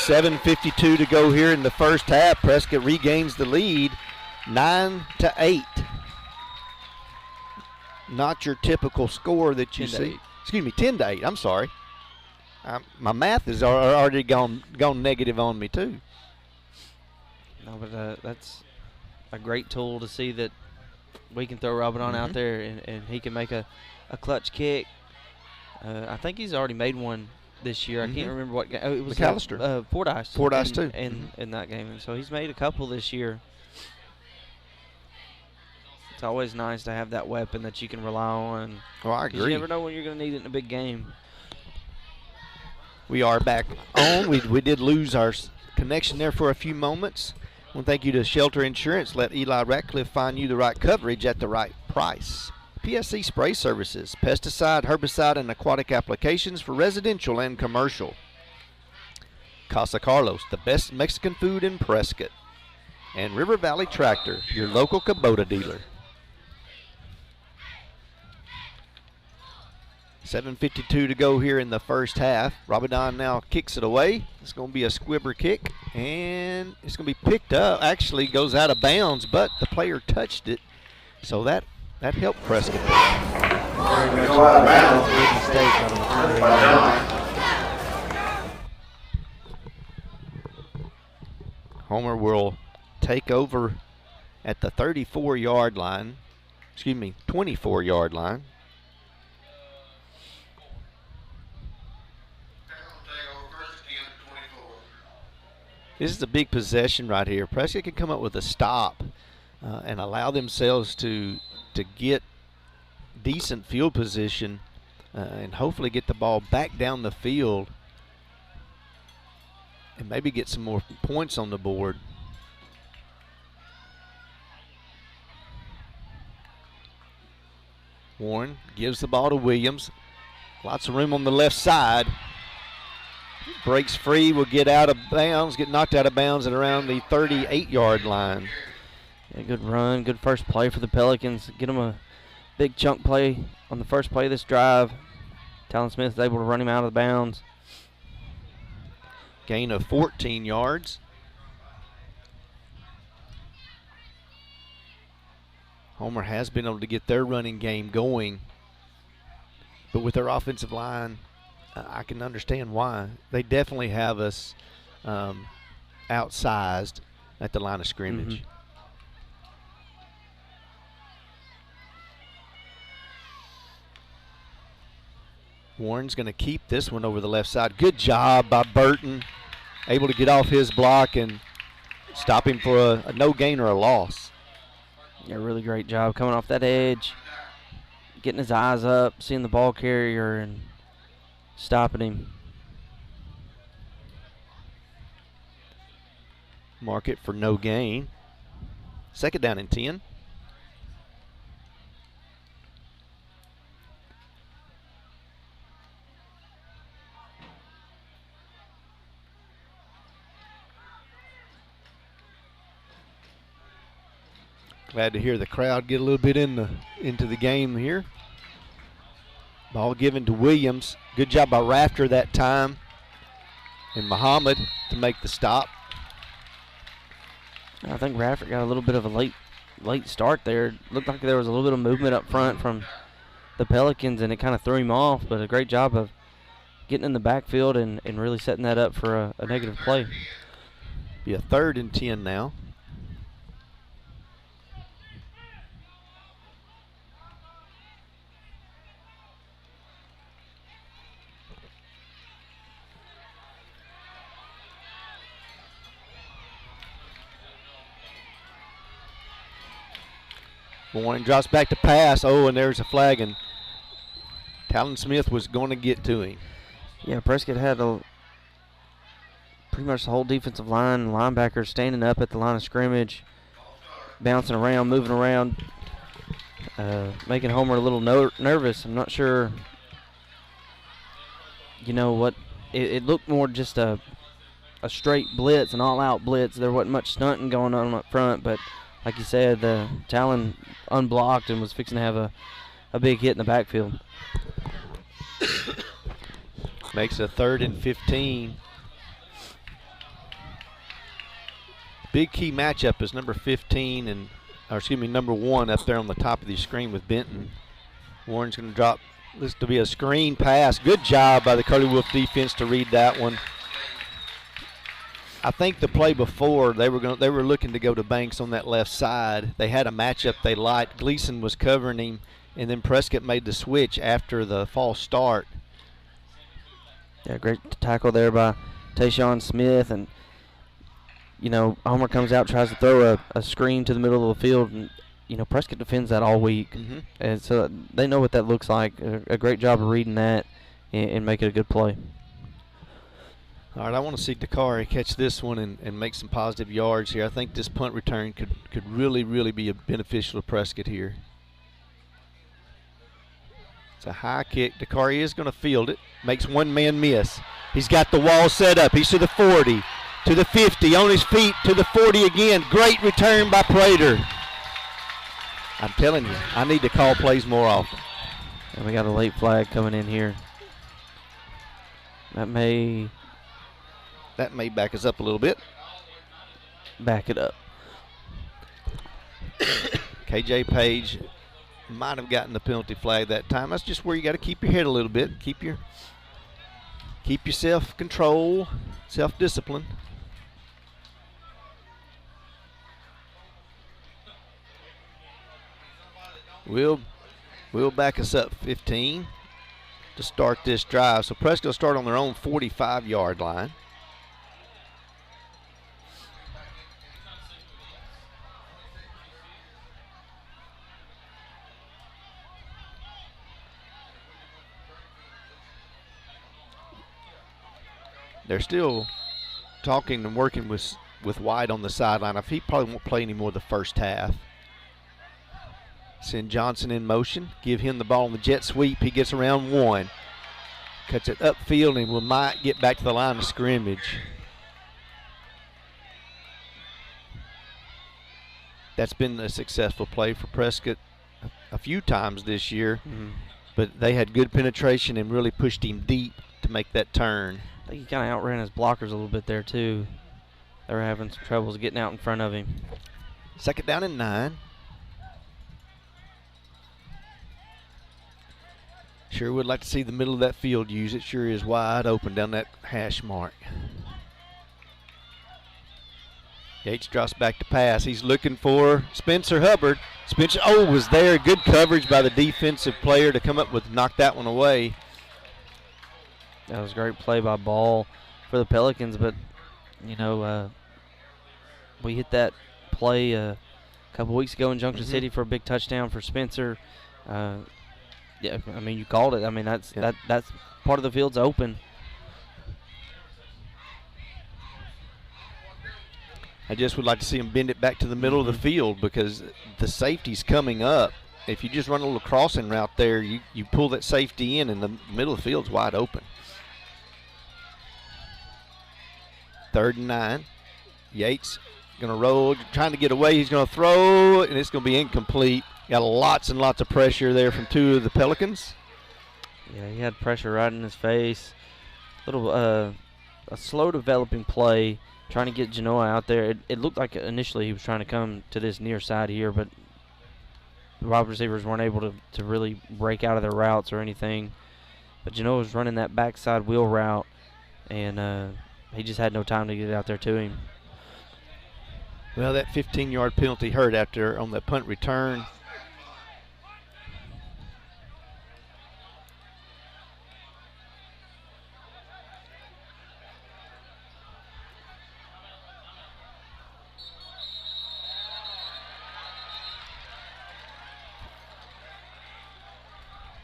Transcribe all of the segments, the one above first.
7:52 to go here in the first half. Prescott regains the lead, 9-8. Not your typical score that you see. Excuse me, 10-8. I'm sorry. My math has already gone negative on me too. No, but that's a great tool to see that we can throw Robin on out there and he can make a clutch kick. I think he's already made one this year. I can't remember what game. Oh, it was McAllister. Fordyce. Fordyce too. In that game. And so he's made a couple this year. It's always nice to have that weapon that you can rely on. Oh, I agree. You never know when you're going to need it in a big game. We are back on. We did lose our connection there for a few moments. I want to thank you to Shelter Insurance. Let Eli Ratcliffe find you the right coverage at the right price. PSC Spray Services, pesticide, herbicide, and aquatic applications for residential and commercial. Casa Carlos, the best Mexican food in Prescott. And River Valley Tractor, your local Kubota dealer. 7:52 to go here in the first half. Robidon now kicks it away. It's going to be a squibber kick, and it's going to be picked up. Actually goes out of bounds, but the player touched it, so that helped Prescott. Very much Homer will take over at the 34-yard line. Excuse me, 24-yard line. This is a big possession right here. Prescott can come up with a stop and allow themselves to get decent field position and hopefully get the ball back down the field and maybe get some more points on the board. Warren gives the ball to Williams. Lots of room on the left side. Breaks free, will get out of bounds, get knocked out of bounds at around the 38-yard line. Yeah, good run, good first play for the Pelicans. Get them a big chunk play on the first play of this drive. Talon Smith is able to run him out of the bounds. Gain of 14 yards. Homer has been able to get their running game going, but with their offensive line, I can understand why. They definitely have us outsized at the line of scrimmage. Warren's going to keep this one over the left side. Good job by Burton. Able to get off his block and stop him for a no gain or a loss. Yeah, really great job coming off that edge, getting his eyes up, seeing the ball carrier, and stopping him. Mark it for no gain. Second down and 10. Glad to hear the crowd get a little bit into the game here. Ball given to Williams. Good job by Rafter that time. And Muhammad to make the stop. I think Rafter got a little bit of a late start there. Looked like there was a little bit of movement up front from the Pelicans, and it kind of threw him off. But a great job of getting in the backfield and really setting that up for a negative play. Be a 3rd and 10 now. Warren drops back to pass. Oh, and there's a flag, and Talon Smith was going to get to him. Yeah, Prescott had pretty much the whole defensive line and linebackers standing up at the line of scrimmage, bouncing around, moving around, making Homer a little nervous. I'm not sure, what. It looked more just a straight blitz, an all-out blitz. There wasn't much stunting going on up front, but like you said, Talon unblocked and was fixing to have a big hit in the backfield. Makes a 3rd and 15. big key matchup is number 15 and, or excuse me, number 1 up there on the top of the screen with Benton. Warren's going to drop. This to be a screen pass. Good job by the Curly Wolf defense to read that one. I think the play before they were looking to go to Banks on that left side. They had a matchup they liked. Gleason was covering him, and then Prescott made the switch after the false start. Yeah, great tackle there by Tayshawn Smith, and Homer comes out, tries to throw a screen to the middle of the field, and Prescott defends that all week, and so they know what that looks like. A great job of reading that and make it a good play. All right, I want to see Dakari catch this one and make some positive yards here. I think this punt return could really, really be beneficial to Prescott here. It's a high kick. Dakari is going to field it. Makes one man miss. He's got the wall set up. He's to the 40, to the 50, on his feet, to the 40 again. Great return by Prater. I'm telling you, I need to call plays more often. And we got a late flag coming in here. That may back us up a little bit. Back it up. KJ Page might have gotten the penalty flag that time. That's just where you got to keep your head a little bit. Keep your self-control, self-discipline. We'll back us up 15 to start this drive. So Prescott will start on their own 45-yard line. They're still talking and working with White on the sideline. He probably won't play anymore the first half. Send Johnson in motion. Give him the ball on the jet sweep. He gets around 1. Cuts it upfield and might get back to the line of scrimmage. That's been a successful play for Prescott a few times this year. But they had good penetration and really pushed him deep to make that turn. I think he kind of outran his blockers a little bit there, too. They were having some troubles getting out in front of him. 2nd down and 9. Sure would like to see the middle of that field use. It sure is wide open down that hash mark. Yates drops back to pass. He's looking for Spencer Hubbard. Spencer, was there. Good coverage by the defensive player to come up with, knock that one away. That was a great play by Ball for the Pelicans, but, we hit that play a couple weeks ago in Junction City for a big touchdown for Spencer. Yeah, I mean, you called it. I mean, that's part of the field's open. I just would like to see him bend it back to the middle of the field because the safety's coming up. If you just run a little crossing route there, you pull that safety in and the middle of the field's wide open. 3rd and 9. Yates going to roll, trying to get away. He's going to throw, and it's going to be incomplete. Got lots and lots of pressure there from 2 of the Pelicans. Yeah, he had pressure right in his face. A slow developing play, trying to get Genoa out there. It looked like initially he was trying to come to this near side here, but the wide receivers weren't able to really break out of their routes or anything. But Genoa was running that backside wheel route, and he just had no time to get it out there to him. Well, that 15-yard penalty hurt after on the punt return.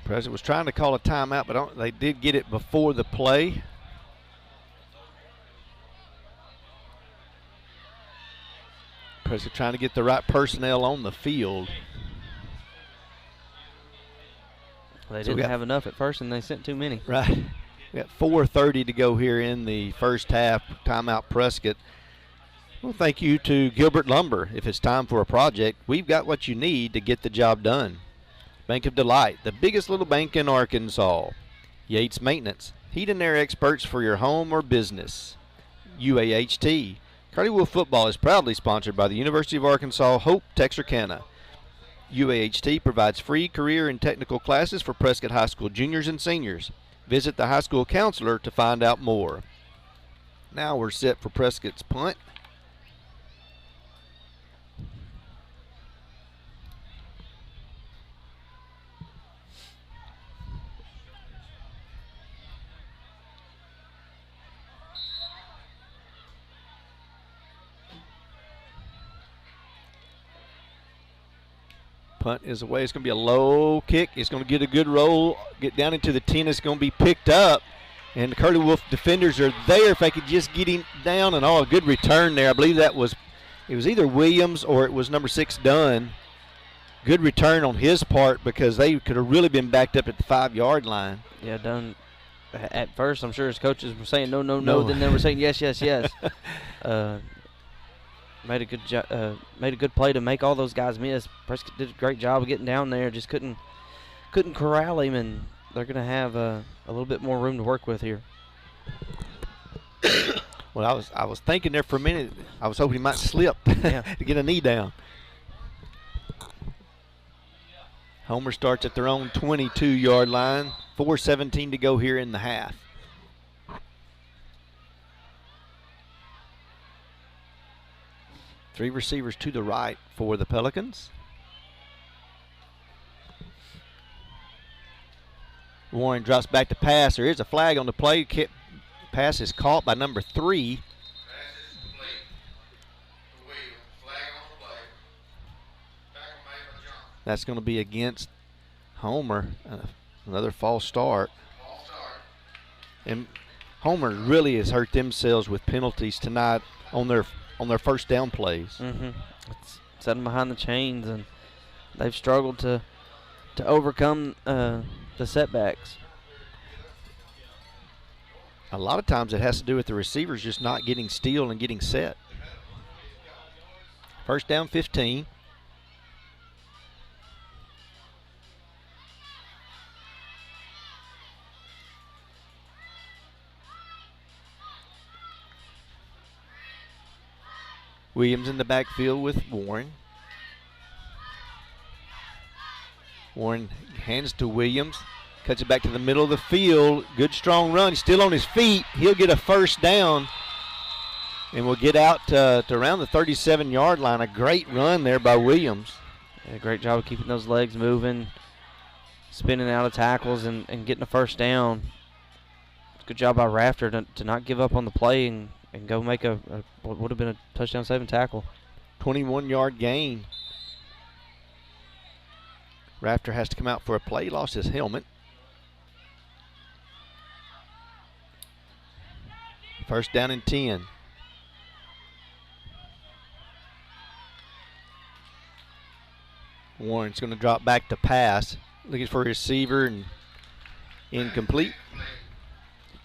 President was trying to call a timeout, but they did get it before the play. President trying to get the right personnel on the field. They didn't have enough at first, and they sent too many. Right. We got 4:30 to go here in the first half. Timeout Prescott. Well, thank you to Gilbert Lumber. If it's time for a project, we've got what you need to get the job done. Bank of Delight, the biggest little bank in Arkansas. Yates Maintenance, heat and air experts for your home or business. UAHT, Curly Wolf football is proudly sponsored by the University of Arkansas Hope Texarkana. UAHT provides free career and technical classes for Prescott High School juniors and seniors. Visit the high school counselor to find out more. Now we're set for Prescott's punt. Punt is away. It's going to be a low kick. It's going to get a good roll, get down into the 10. It's going to be picked up. And the Curly Wolf defenders are there if they could just get him down. And a good return there. I believe it was either Williams or it was number 6, Dunn. Good return on his part because they could have really been backed up at the 5-yard line. Yeah, Dunn. At first, I'm sure his coaches were saying no. Then they were saying yes. Made a good play to make all those guys miss. Prescott did a great job of getting down there. Just couldn't corral him, and they're going to have a little bit more room to work with here. Well, I was thinking there for a minute. I was hoping he might slip to get a knee down. Homer starts at their own 22-yard line. 4:17 to go here in the half. Three receivers to the right for the Pelicans. Warren drops back to pass. There is a flag on the play. Pass is caught by number 3. That's going to be against Homer. Another false start. And Homer really has hurt themselves with penalties tonight on their first down plays. It's set them behind the chains, and they've struggled to overcome the setbacks. A lot of times it has to do with the receivers just not getting still and getting set. First down 15. Williams in the backfield with Warren. Warren hands to Williams. Cuts it back to the middle of the field. Good strong run. He's still on his feet. He'll get a first down. And we'll get out to around the 37-yard line. A great run there by Williams. Yeah, great job of keeping those legs moving, spinning out of tackles, and getting a first down. Good job by Rafter to not give up on the play and go make what would have been a touchdown-saving tackle. 21-yard gain. Rafter has to come out for a play. Lost his helmet. First down and 10. Warren's going to drop back to pass. Looking for a receiver and incomplete.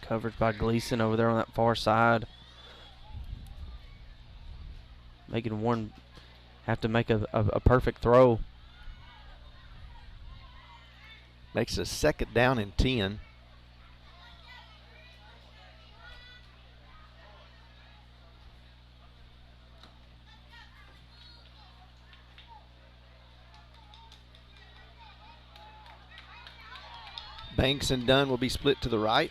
Covered by Gleason over there on that far side. Making Warren have to make a perfect throw. Makes a second down and 10. Banks and Dunn will be split to the right.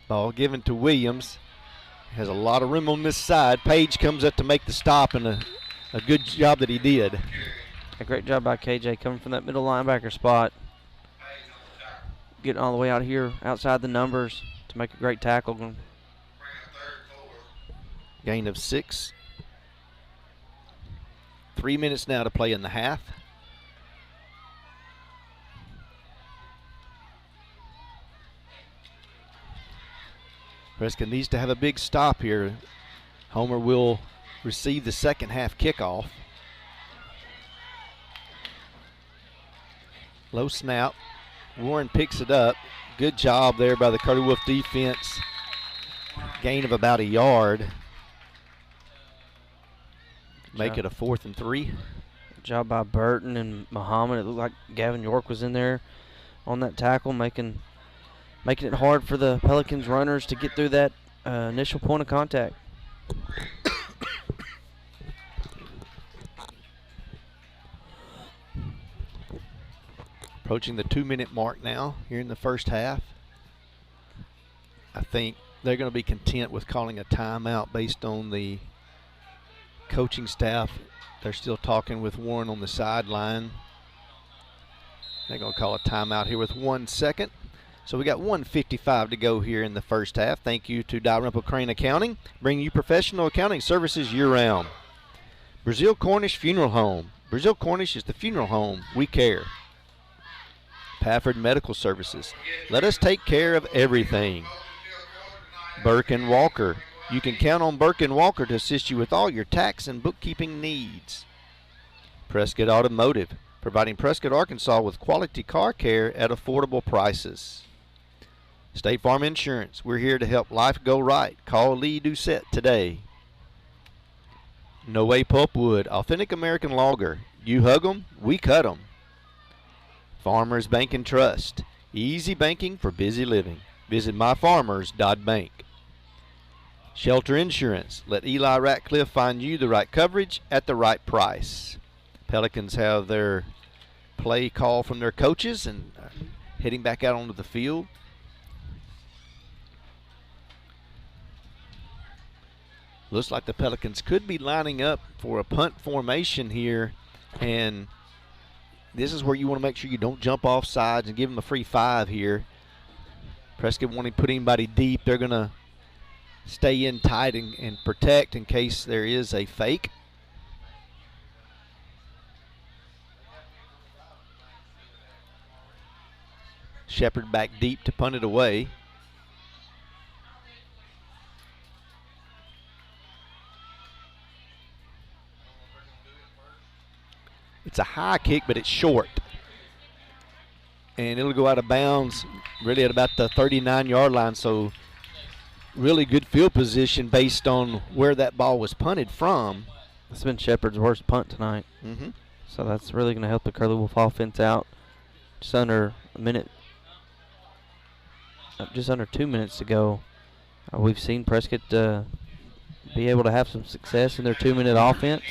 Ball given to Williams. Has a lot of room on this side. Page comes up to make the stop, and a good job that he did. A great job by KJ coming from that middle linebacker spot. Getting all the way out here outside the numbers to make a great tackle. Gain of 6. 3 minutes now to play in the half. Prescott needs to have a big stop here. Homer will receive the second half kickoff. Low snap. Warren picks it up. Good job there by the Curly Wolf defense. Gain of about a yard. Make it a 4th and 3. Good job by Burton and Muhammad. It looked like Gavin York was in there on that tackle, making it hard for the Pelicans runners to get through that Initial point of contact. Approaching the 2-minute mark now here in the first half. I think they're going to be content with calling a timeout based on the coaching staff. They're still talking with Warren on the sideline. They're going to call a timeout here with 1 second. So we got 1:55 to go here in the first half. Thank you to Dalrymple Crane Accounting, bringing you professional accounting services year-round. Brazil Cornish Funeral Home. Brazil Cornish is the funeral home we care. Pafford Medical Services. Let us take care of everything. Burke and Walker. You can count on Burke and Walker to assist you with all your tax and bookkeeping needs. Prescott Automotive, providing Prescott, Arkansas with quality car care at affordable prices. State Farm Insurance. We're here to help life go right. Call Lee Doucette today. No Way Pulpwood, authentic American lager. You hug 'em, we cut 'em. Farmers Bank and Trust. Easy banking for busy living. Visit myfarmers.bank. Shelter Insurance. Let Eli Ratcliffe find you the right coverage at the right price. Pelicans have their play call from their coaches and heading back out onto the field. Looks like the Pelicans could be lining up for a punt formation here, and this is where you want to make sure you don't jump off sides and give them a free 5 here. Prescott wanting to put anybody deep. They're going to stay in tight and protect in case there is a fake. Shepard back deep to punt it away. It's a high kick, but it's short. And it'll go out of bounds really at about the 39-yard line. So really good field position based on where that ball was punted from. It's been Shepard's worst punt tonight. So that's really going to help the Curly Wolf offense out. Just under a minute, just under 2 minutes to go. We've seen Prescott be able to have some success in their 2-minute offense.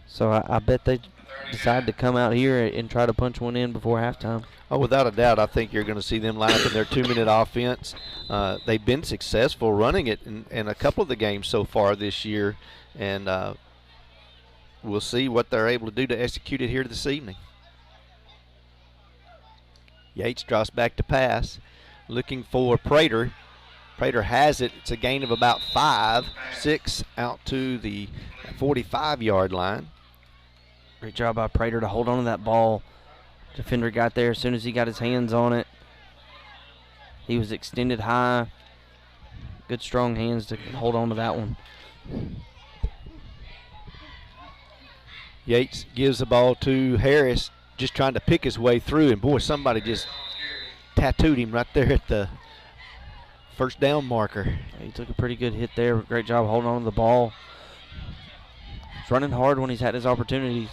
So I bet they decide to come out here and try to punch one in before halftime. Oh, without a doubt, I think you're going to see them line up in their 2-minute offense. They've been successful running it in a couple of the games so far this year, and we'll see what they're able to do to execute it here this evening. Yates drops back to pass, looking for Prater. Prater has it. It's a gain of about 5, 6 out to the 45-yard line. Great job by Prater to hold on to that ball. Defender got there as soon as he got his hands on it. He was extended high. Good strong hands to hold on to that one. Yates gives the ball to Harris, just trying to pick his way through, and boy, somebody just tattooed him right there at the first down marker. He took a pretty good hit there. Great job holding on to the ball. He's running hard when he's had his opportunities.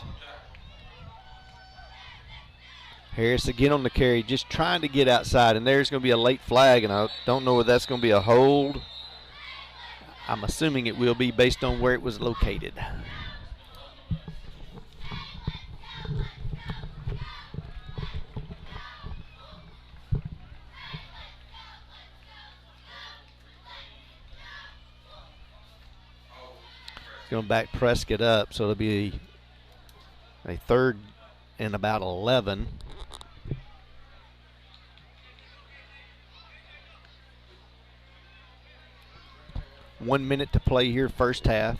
Harris again on the carry, just trying to get outside, and there's going to be a late flag, and I don't know if that's going to be a hold. I'm assuming it will be based on where it was located. Going to back Prescott up, so it'll be a 3rd and about 11. One minute to play here, first half.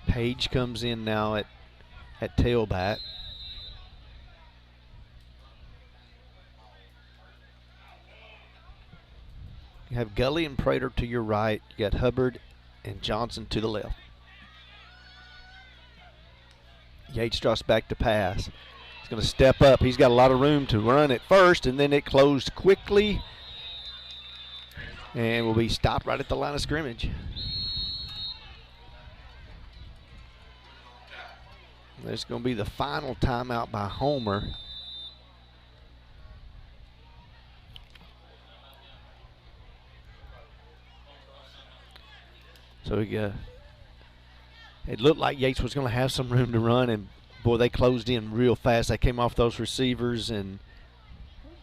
Page comes in now at tailback. You have Gully and Prater to your right. You got Hubbard and Johnson to the left. Yates drops back to pass. He's going to step up. He's got a lot of room to run at first, and then it closed quickly and will be stopped right at the line of scrimmage. There's going to be the final timeout by Homer. So it looked like Yates was going to have some room to run, and boy, they closed in real fast. They came off those receivers and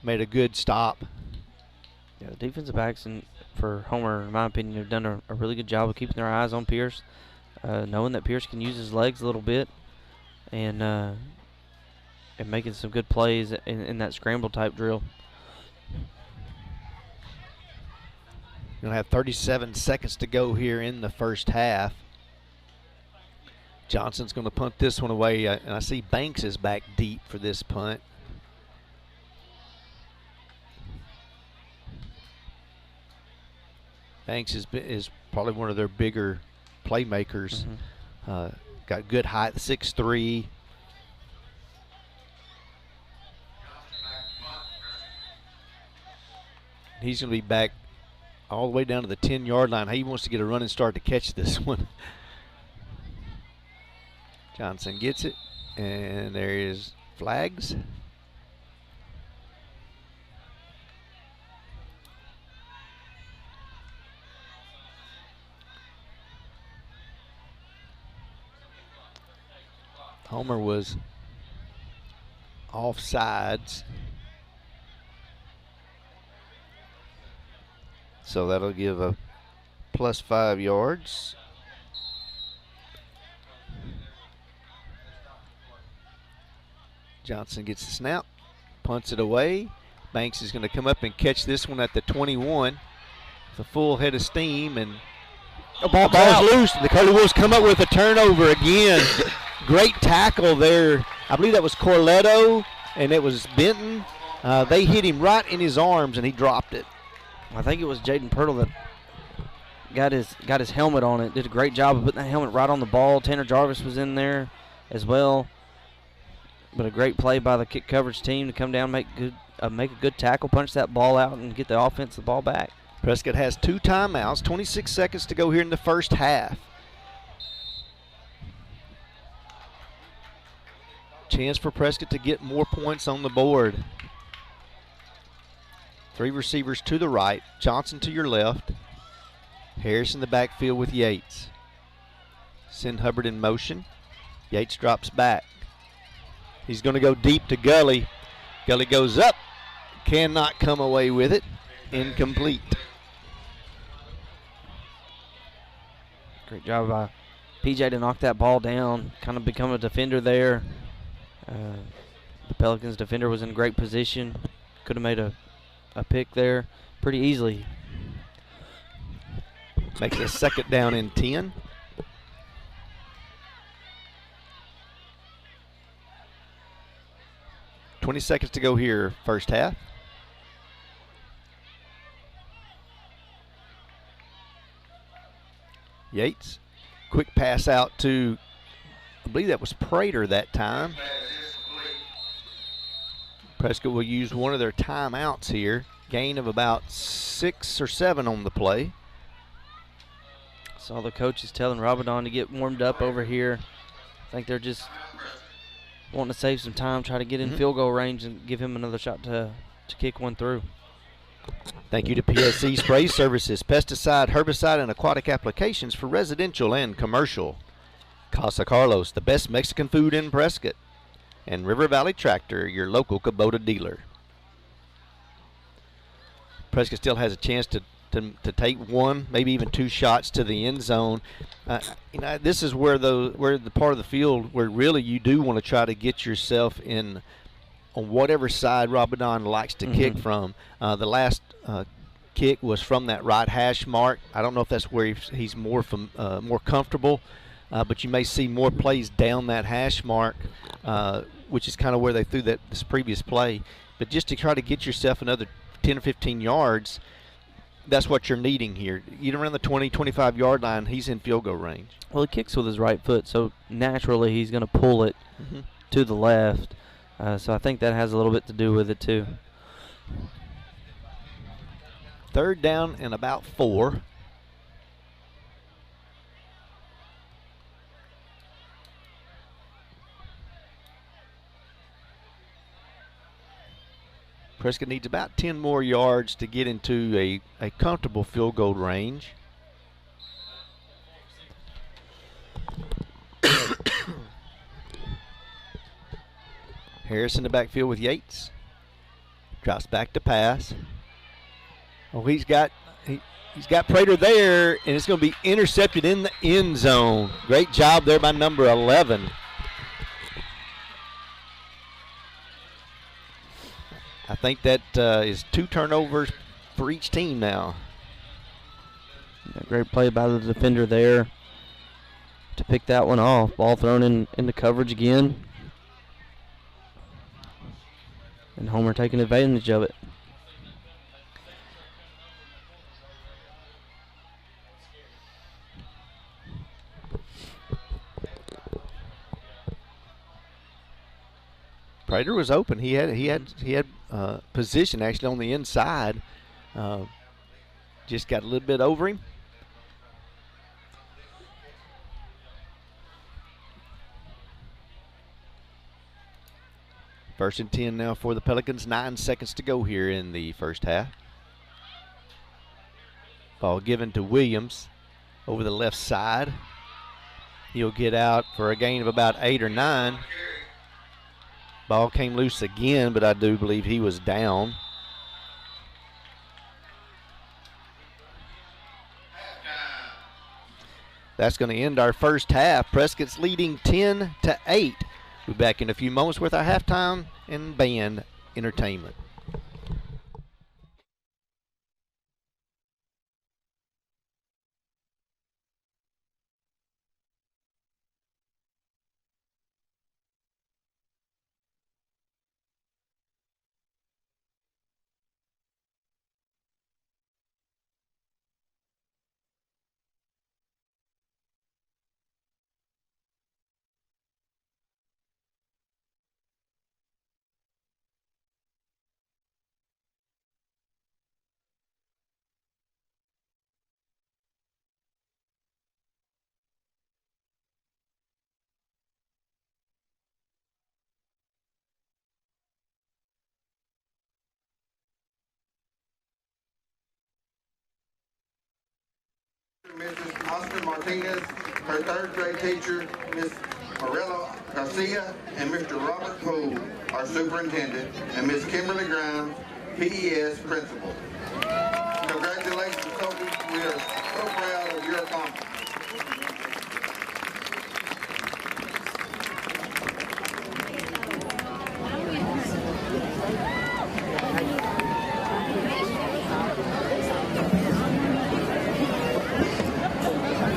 made a good stop. Yeah, the defensive backs for Homer, in my opinion, have done a really good job of keeping their eyes on Pierce, knowing that Pierce can use his legs a little bit, and making some good plays in that scramble type drill. Going to have 37 seconds to go here in the first half. Johnson's going to punt this one away, and I see Banks is back deep for this punt. Banks is probably one of their bigger playmakers. Got good height, 6'3". He's going to be back all the way down to the 10-yard line. He wants to get a running start to catch this one. Johnson gets it, and there is flags. Homer was offsides. So that'll give a plus 5 yards. Johnson gets the snap, punts it away. Banks is going to come up and catch this one at the 21 with a full head of steam, and the ball's loose. The Curly Wolves come up with a turnover again. Great tackle there. I believe that was Corletto, and it was Benton. They hit him right in his arms, and he dropped it. I think it was Jaden Pirtle that got his helmet on it. Did a great job of putting that helmet right on the ball. Tanner Jarvis was in there as well. But a great play by the kick coverage team to come down, make a good tackle, punch that ball out, and get the offense the ball back. Prescott has 2 timeouts, 26 seconds to go here in the first half. Chance for Prescott to get more points on the board. 3 receivers to the right, Johnson to your left. Harris in the backfield with Yates. Send Hubbard in motion. Yates drops back. He's going to go deep to Gully. Gully goes up. Cannot come away with it. Incomplete. Great job by PJ to knock that ball down, kind of become a defender there. The Pelicans defender was in great position. Could have made a pick there pretty easily. Makes it a second down and 10. $20 seconds to go here, first half. Yates, quick pass out to, I believe that was Prater that time. Prescott will use one of their timeouts here. Gain of about 6 or 7 on the play. Saw the coaches telling Rabadon to get warmed up over here. I think they're just wanting to save some time, try to get in field goal range and give him another shot to kick one through. Thank you to PSC Spray Services, pesticide, herbicide, and aquatic applications for residential and commercial. Casa Carlos, the best Mexican food in Prescott. And River Valley Tractor, your local Kubota dealer. Prescott still has a chance to take 1, maybe even 2 shots to the end zone. This is where the part of the field where really you do want to try to get yourself in on whatever side Rabadon likes to kick from. The last kick was from that right hash mark. I don't know if that's where he's more comfortable, but you may see more plays down that hash mark, which is kind of where they threw this previous play. But just to try to get yourself another 10 or 15 yards, that's what you're needing here. Get around the 20, 25-yard line, he's in field goal range. Well, he kicks with his right foot, so naturally he's going to pull it to the left. So I think that has a little bit to do with it too. 3rd down and about 4. Prescott needs about 10 more yards to get into a comfortable field goal range. Harris in the backfield with Yates. Drops back to pass. Oh, he's got Prater there, and it's going to be intercepted in the end zone. Great job there by number 11. I think that is 2 turnovers for each team now. Great play by the defender there to pick that one off. Ball thrown into coverage again. And Homer taking advantage of it. Prater was open. He had position actually on the inside. Just got a little bit over him. First and 10 now for the Pelicans. 9 seconds to go here in the first half. Ball given to Williams over the left side. He'll get out for a gain of about 8 or 9. Ball came loose again, but I do believe he was down. That's going to end our first half. Prescott's leading 10-8. We'll be back in a few moments with our halftime and band entertainment. Mrs. Oscar Martinez, her third grade teacher, Ms. Morello Garcia, and Mr. Robert Poole, our superintendent, and Ms. Kimberly Grimes, PES principal. Congratulations, Sophie. We are so proud of your accomplishment.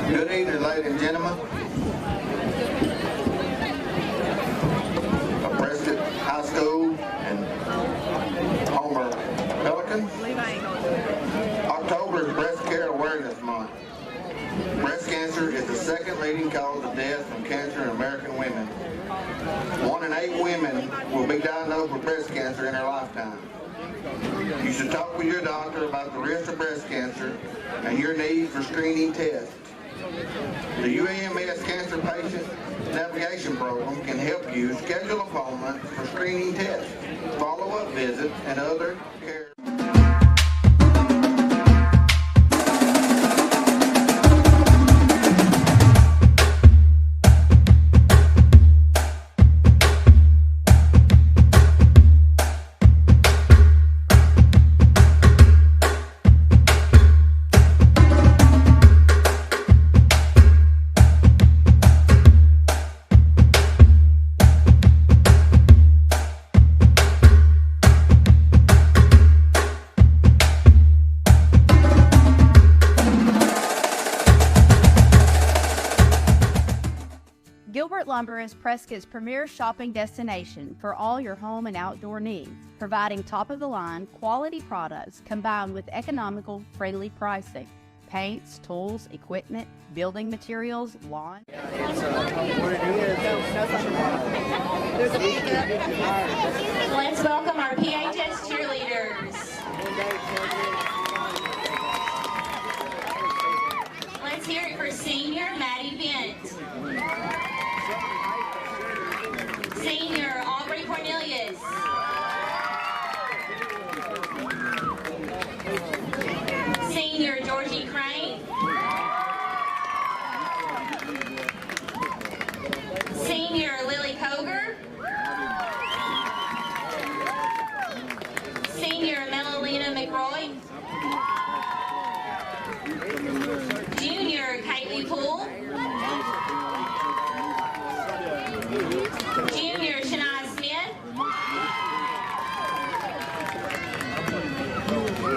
Good evening, ladies and gentlemen. Of Prescott High School and Homer Pelicans. October is Breast Care Awareness Month. Breast cancer is the second leading cause of death from cancer in American women. 1 in 8 women will be diagnosed with breast cancer in their lifetime. You should talk with your doctor about the risk of breast cancer and your need for screening tests. The UAMS Cancer Patient Navigation Program can help you schedule appointments for screening tests, follow-up visits, and other care. Lumber is Prescott's premier shopping destination for all your home and outdoor needs, providing top-of-the-line quality products combined with economical, friendly pricing. Paints, tools, equipment, building materials, lawn. Let's welcome our PHS cheerleaders. Let's hear it for senior Maddie Bent. Senior Aubrey Cornelius. Senior Georgie Crane. Senior Lily Koger. Junior Kaylee Poole. Junior Shania Smith.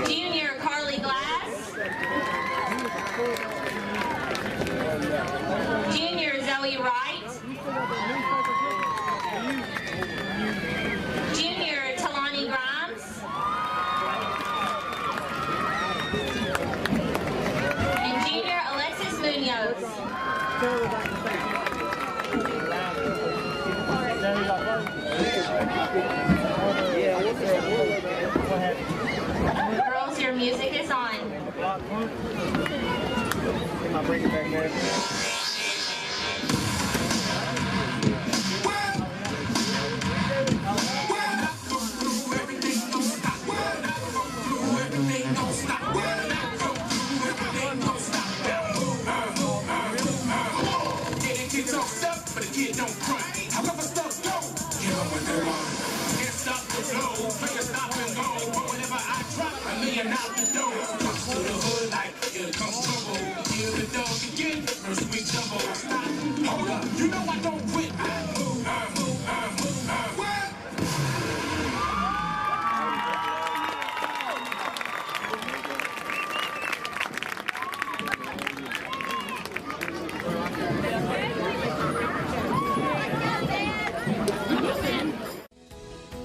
Junior Carly Glass. Junior Zoe Wright. Junior Talani Grimes. And Junior Alexis Munoz. Girls, your music is on.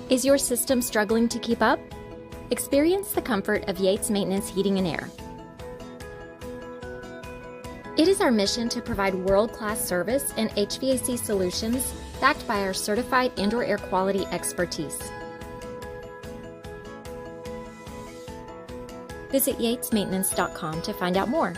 Is your system struggling to keep up? Experience the comfort of Yates Maintenance Heating and Air. It is our mission to provide world-class service and HVAC solutions backed by our certified indoor air quality expertise. Visit yatesmaintenance.com to find out more.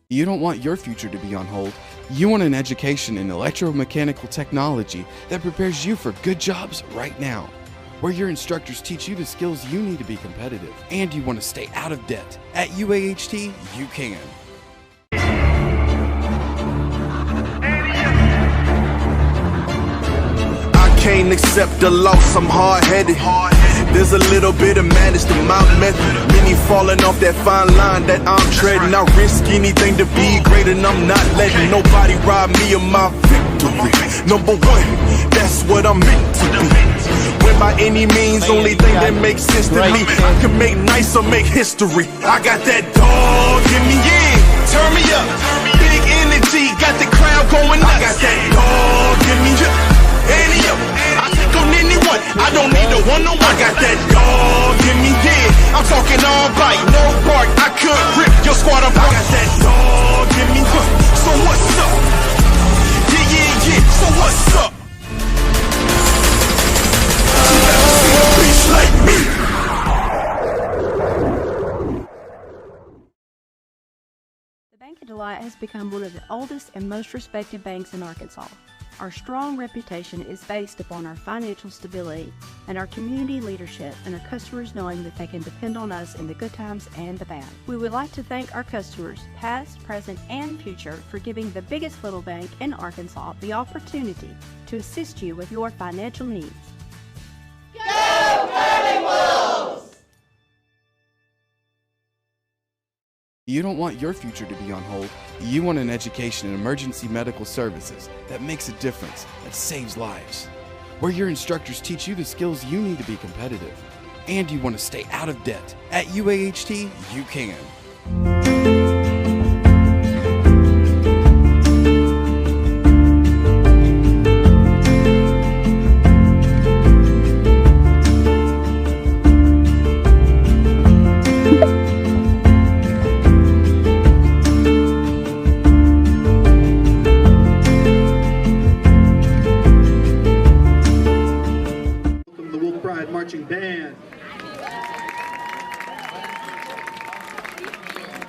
You don't want your future to be on hold. You want an education in electromechanical technology that prepares you for good jobs right now, where your instructors teach you the skills you need to be competitive, and you want to stay out of debt. At UAHT, you can. I can't accept the loss, I'm hard-headed. There's a little bit of madness to my method. Many falling off that fine line that I'm treading. I risk anything to be great, and I'm not letting nobody rob me of my victory. Number one, that's what I'm meant to be. When by any means, only thing that makes sense to me, I can make nice or make history. I got that dog in me, yeah, turn me up. Big energy, got the crowd going nuts. I got that dog in me, any up. I take on anyone, I don't need a one-on-one. I got that dog in me, yeah. I'm talking all bite, no bark. I could rip your squad apart. I got that dog in me, so what's up? Yeah, yeah, yeah, so what's up? You never seen a bitch like me. The Bank of Delight has become one of the oldest and most respected banks in Arkansas. Our strong reputation is based upon our financial stability and our community leadership, and our customers knowing that they can depend on us in the good times and the bad. We would like to thank our customers, past, present, and future, for giving the biggest little bank in Arkansas the opportunity to assist you with your financial needs. Go Fighting Wolves! You don't want your future to be on hold. You want an education in emergency medical services that makes a difference, that saves lives, where your instructors teach you the skills you need to be competitive, and you want to stay out of debt. At UAHT, you can. Marching band.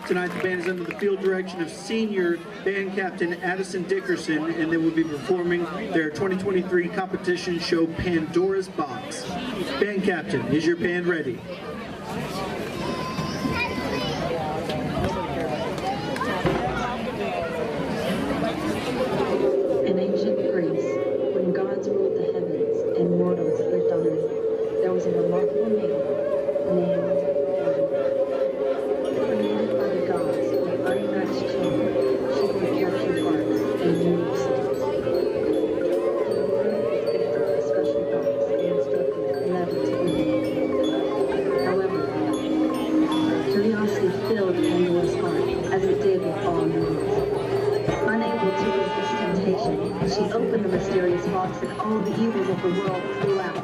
Tonight the band is under the field direction of senior band captain Addison Dickerson, and they will be performing their 2023 competition show Pandora's Box. Band captain, is your band ready? In ancient Greece, when gods ruled the heavens and mortals lived on earth, there was a remarkable maiden named the world throughout.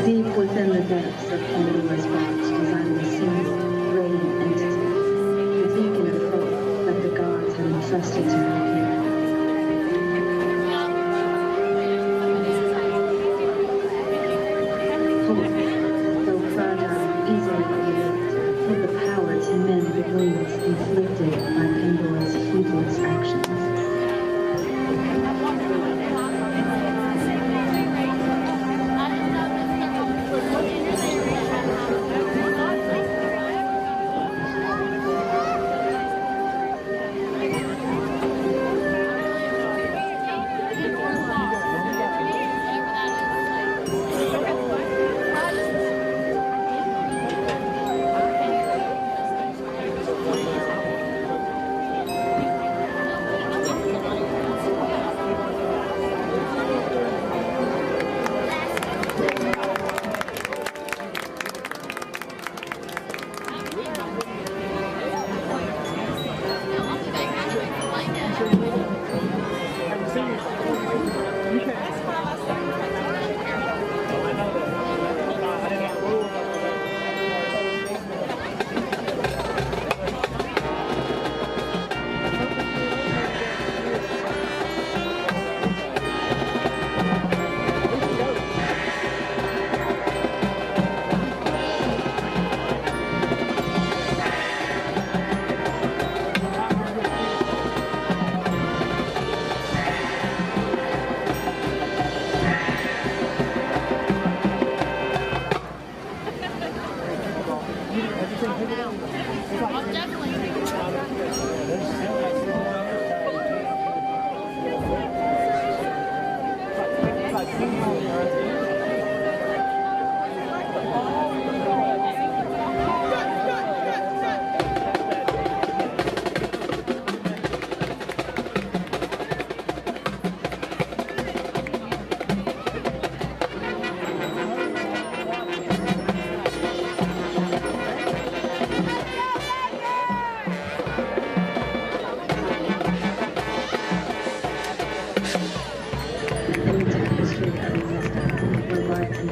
Deep within the depths of Pandora's box designed a single, radiant entity, the beacon of hope that the gods had entrusted to her care. Hope, though fragile and easily overlooked, had the power to mend the wounds inflicted by Pandora's heedless actions.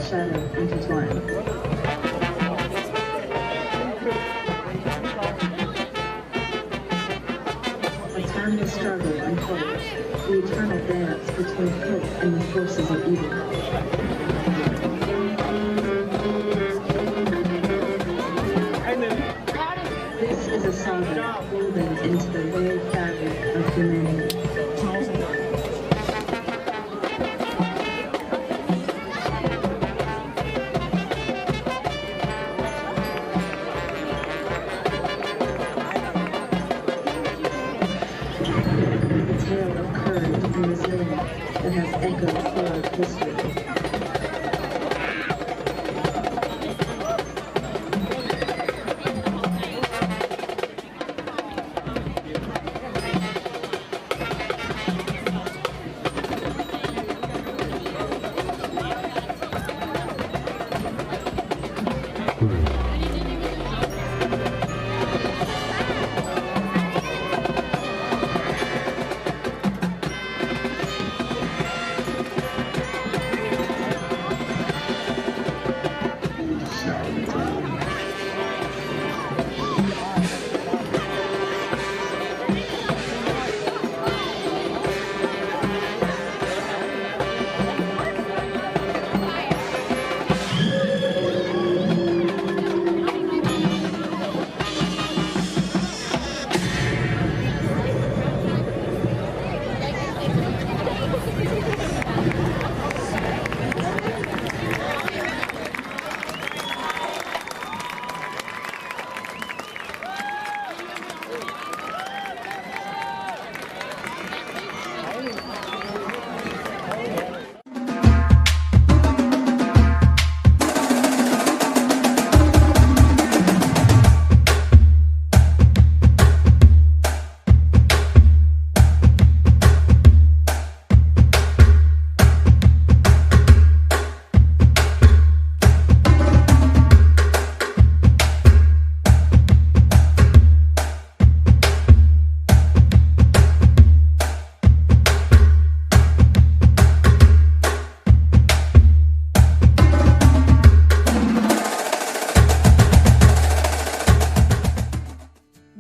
Shadow intertwined. A timeless struggle unfolds, the eternal dance between hope and the forces of evil. This Tale of courage and resilience that has echoed throughout history.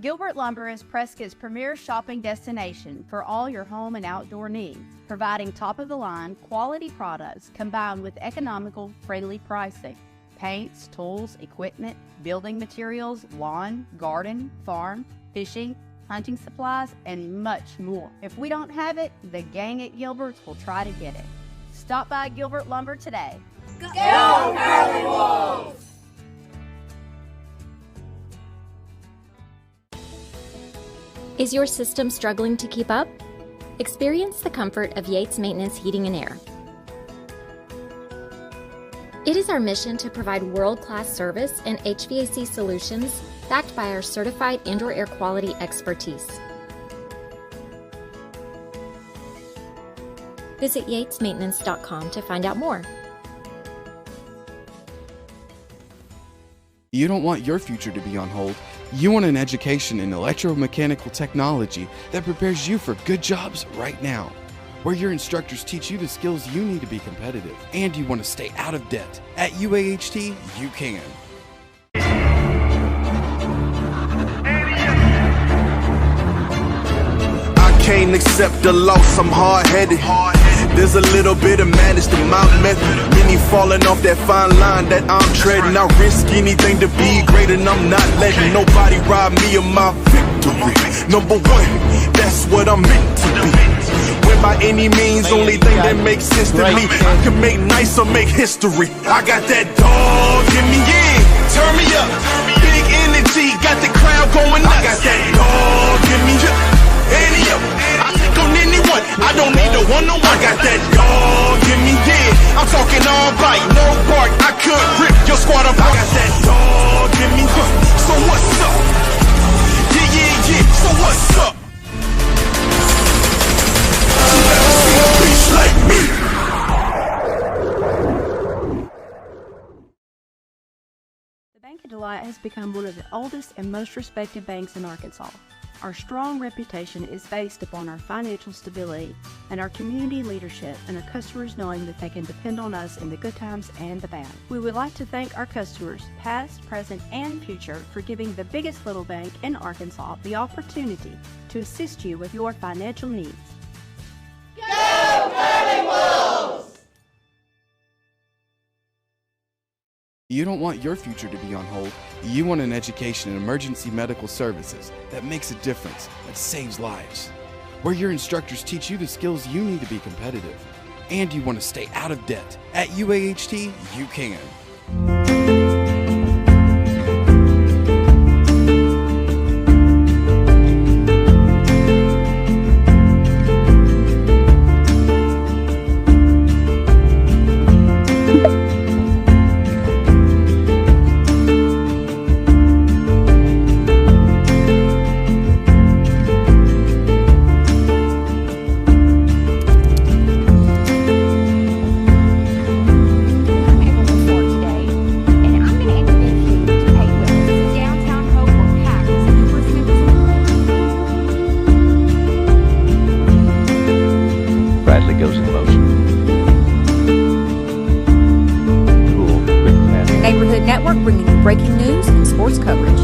Gilbert Lumber is Prescott's premier shopping destination for all your home and outdoor needs, providing top-of-the-line quality products combined with economical, friendly pricing. Paints, tools, equipment, building materials, lawn, garden, farm, fishing, hunting supplies, and much more. If we don't have it, the gang at Gilbert's will try to get it. Stop by Gilbert Lumber today. Go Curly Wolves! Is your system struggling to keep up? Experience the comfort of Yates Maintenance Heating and Air. It is our mission to provide world-class service and HVAC solutions backed by our certified indoor air quality expertise. Visit yatesmaintenance.com to find out more. You don't want your future to be on hold. You want an education in electromechanical technology that prepares you for good jobs right now, where your instructors teach you the skills you need to be competitive, and you want to stay out of debt. At UAHT, you can. I can't accept the loss, I'm hard-headed. There's a little bit of madness to my method. Many falling off that fine line that I'm treading. I risk anything to be great, and I'm not letting nobody rob me of my victory. Number one, that's what I'm meant to be. When by any means, only thing that makes sense to me, I can make nice or make history. I got that dog in me, yeah. Turn me up, big energy, got the crowd going nuts. I got that dog in me, I think on anyone, I don't need a one-on-one. I got that dog in me, yeah. I'm talking all bite, no bark. I could rip your squad apart. I got that dog in me, so what's up? Yeah, yeah, yeah, so what's up? You never seen a bitch like me. The Bank of Delight has become one of the oldest and most respected banks in Arkansas. Our strong reputation is based upon our financial stability and our community leadership and our customers knowing that they can depend on us in the good times and the bad. We would like to thank our customers, past, present, and future, for giving the biggest little bank in Arkansas the opportunity to assist you with your financial needs. Go Curly Wolves! You don't want your future to be on hold. You want an education in emergency medical services that makes a difference, that saves lives. where your instructors teach you the skills you need to be competitive, and you want to stay out of debt. At UAHT, you can. Goes in motion. Cool, quick, fast. Neighborhood Network bringing you breaking news and sports coverage.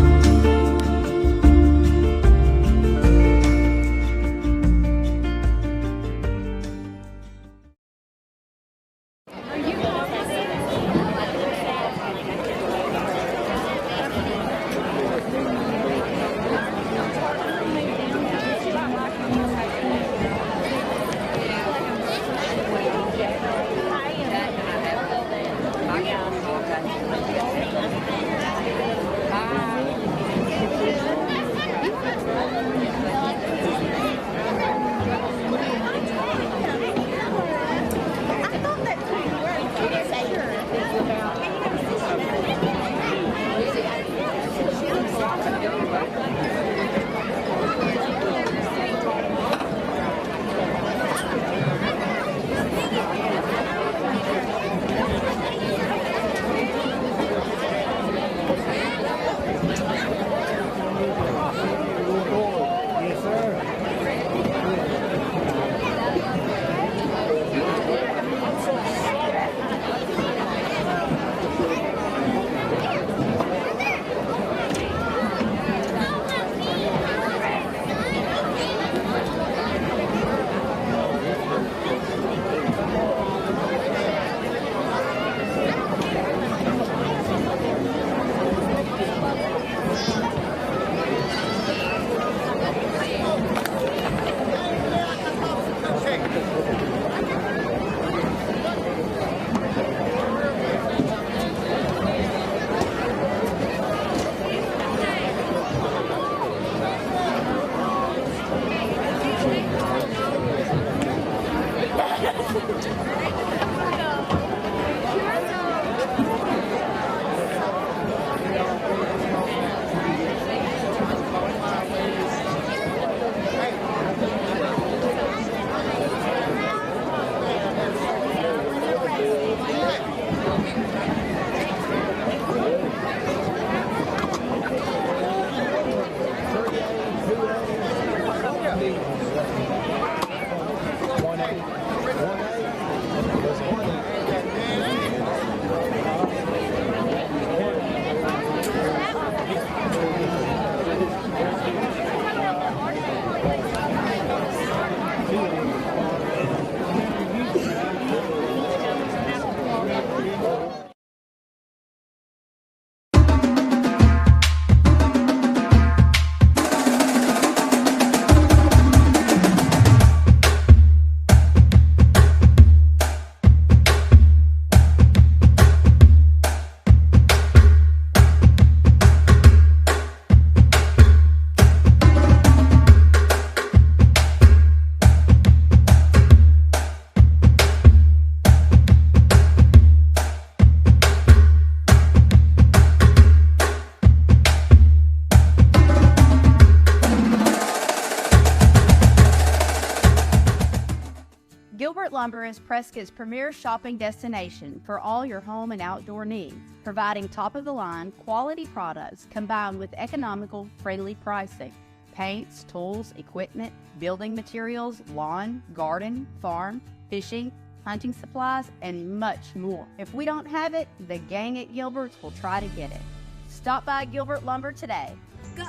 Gilbert Lumber is Prescott's premier shopping destination for all your home and outdoor needs, providing top-of-the-line quality products combined with economical, friendly pricing. Paints, tools, equipment, building materials, lawn, garden, farm, fishing, hunting supplies, and much more. If we don't have it, the gang at Gilbert's will try to get it. Stop by Gilbert Lumber today. Go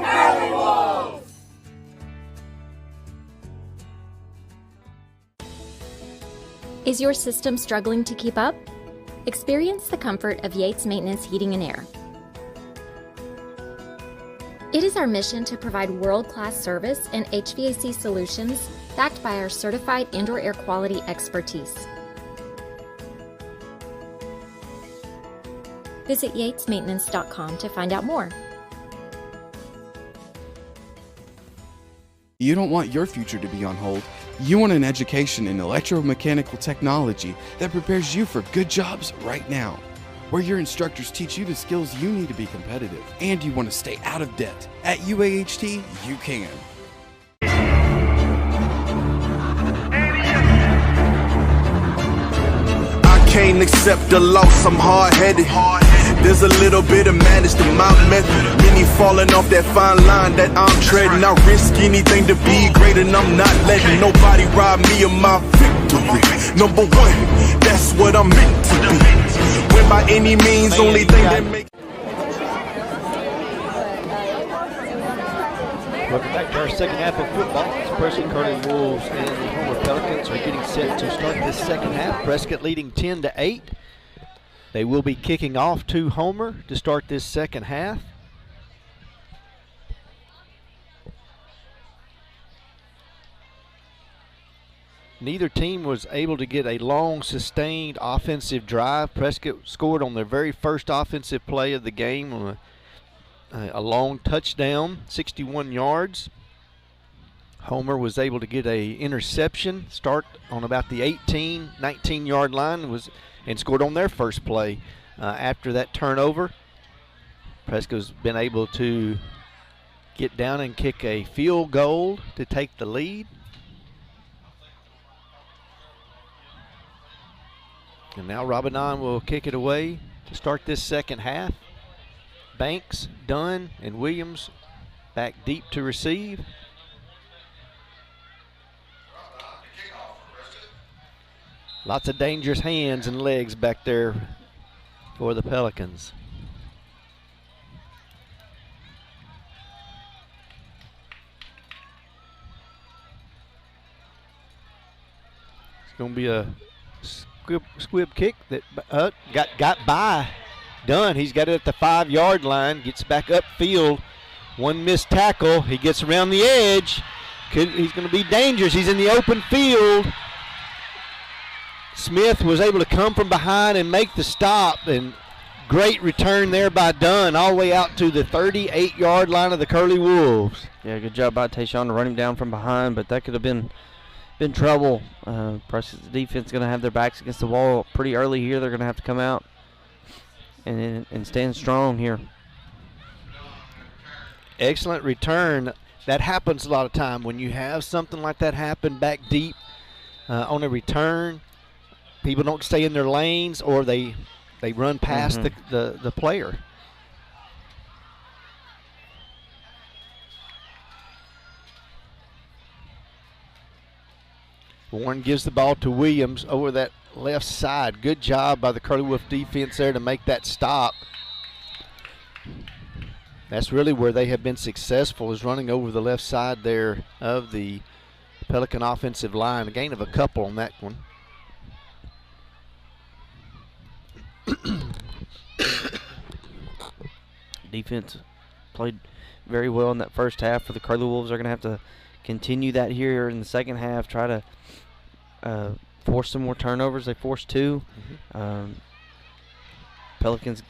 Curly Wolves! Is your system struggling to keep up? Experience the comfort of Yates Maintenance Heating and Air. It is our mission to provide world-class service and HVAC solutions backed by our certified indoor air quality expertise. Visit yatesmaintenance.com to find out more. You don't want your future to be on hold. You want an education in electromechanical technology that prepares you for good jobs right now, where your instructors teach you the skills you need to be competitive, and you want to stay out of debt. At UAHT, you can. I can't accept the loss, I'm hard-headed. There's a little bit of madness to my method. Many falling off that fine line that I'm treading. I risk anything to be great, and I'm not letting nobody rob me of my victory. Number one, that's what I'm meant to be. When by any means, only thing that makes. Welcome back to our second half of football. It's Prescott Curly Wolves and the Homer Pelicans are getting set to start this second half. Prescott leading 10-8. They will be kicking off to Homer to start this second half. Neither team was able to get a long, sustained offensive drive. Prescott scored on their very first offensive play of the game on a long touchdown, 61 yards. Homer was able to get an interception, start on about the 18, 19-yard line, and scored on their first play. After that turnover, Prescott's been able to get down and kick a field goal to take the lead. And now Rabanon will kick it away to start this second half. Banks, Dunn, and Williams back deep to receive. Lots of dangerous hands and legs back there for the Pelicans. It's going to be a squib kick that got by Dunn. He's got it at the 5-yard line, gets back upfield. One missed tackle. He gets around the edge. He's going to be dangerous. He's in the open field. Smith was able to come from behind and make the stop, and great return there by Dunn all the way out to the 38-yard line of the Curly Wolves. Yeah, good job by Tayshawn to run him down from behind, but that could have been trouble. Prescott's defense going to have their backs against the wall pretty early here. They're going to have to come out and stand strong here. Excellent return. That happens a lot of time when you have something like that happen back deep on a return. People don't stay in their lanes, or they run past the player. Warren gives the ball to Williams over that left side. Good job by the Curly Wolf defense there to make that stop. That's really where they have been successful, is running over the left side there of the Pelican offensive line. A gain of a couple on that one. Defense played very well in that first half for the Curly Wolves. They're going to have to continue that here in the second half, try to force some more turnovers. They forced 2. Pelicans,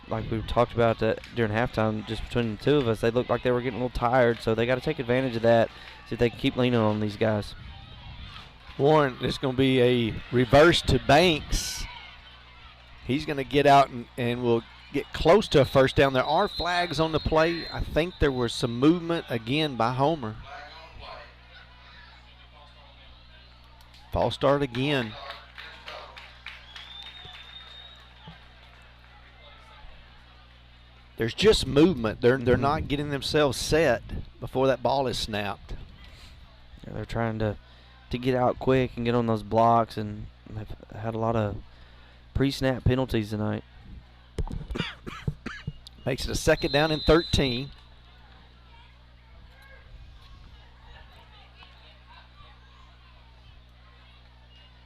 like we talked about during halftime, just between the two of us, they looked like they were getting a little tired, so they got to take advantage of that, see if they can keep leaning on these guys. Warren, there's going to be a reverse to Banks. He's going to get out and will get close to a first down. There are flags on the play. I think there was some movement again by Homer. False start again. There's just movement. They're not getting themselves set before that ball is snapped. Yeah, they're trying to get out quick and get on those blocks, and they've had a lot of pre-snap penalties tonight. Makes it a second down and 13.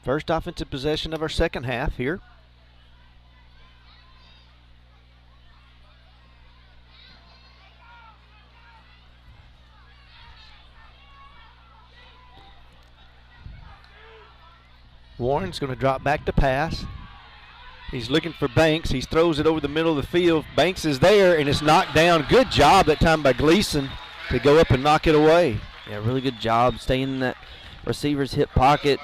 First offensive possession of our second half here. Warren's going to drop back to pass. He's looking for Banks. He throws it over the middle of the field. Banks is there, and it's knocked down. Good job that time by Gleason to go up and knock it away. Yeah, really good job staying in that receiver's hip pocket.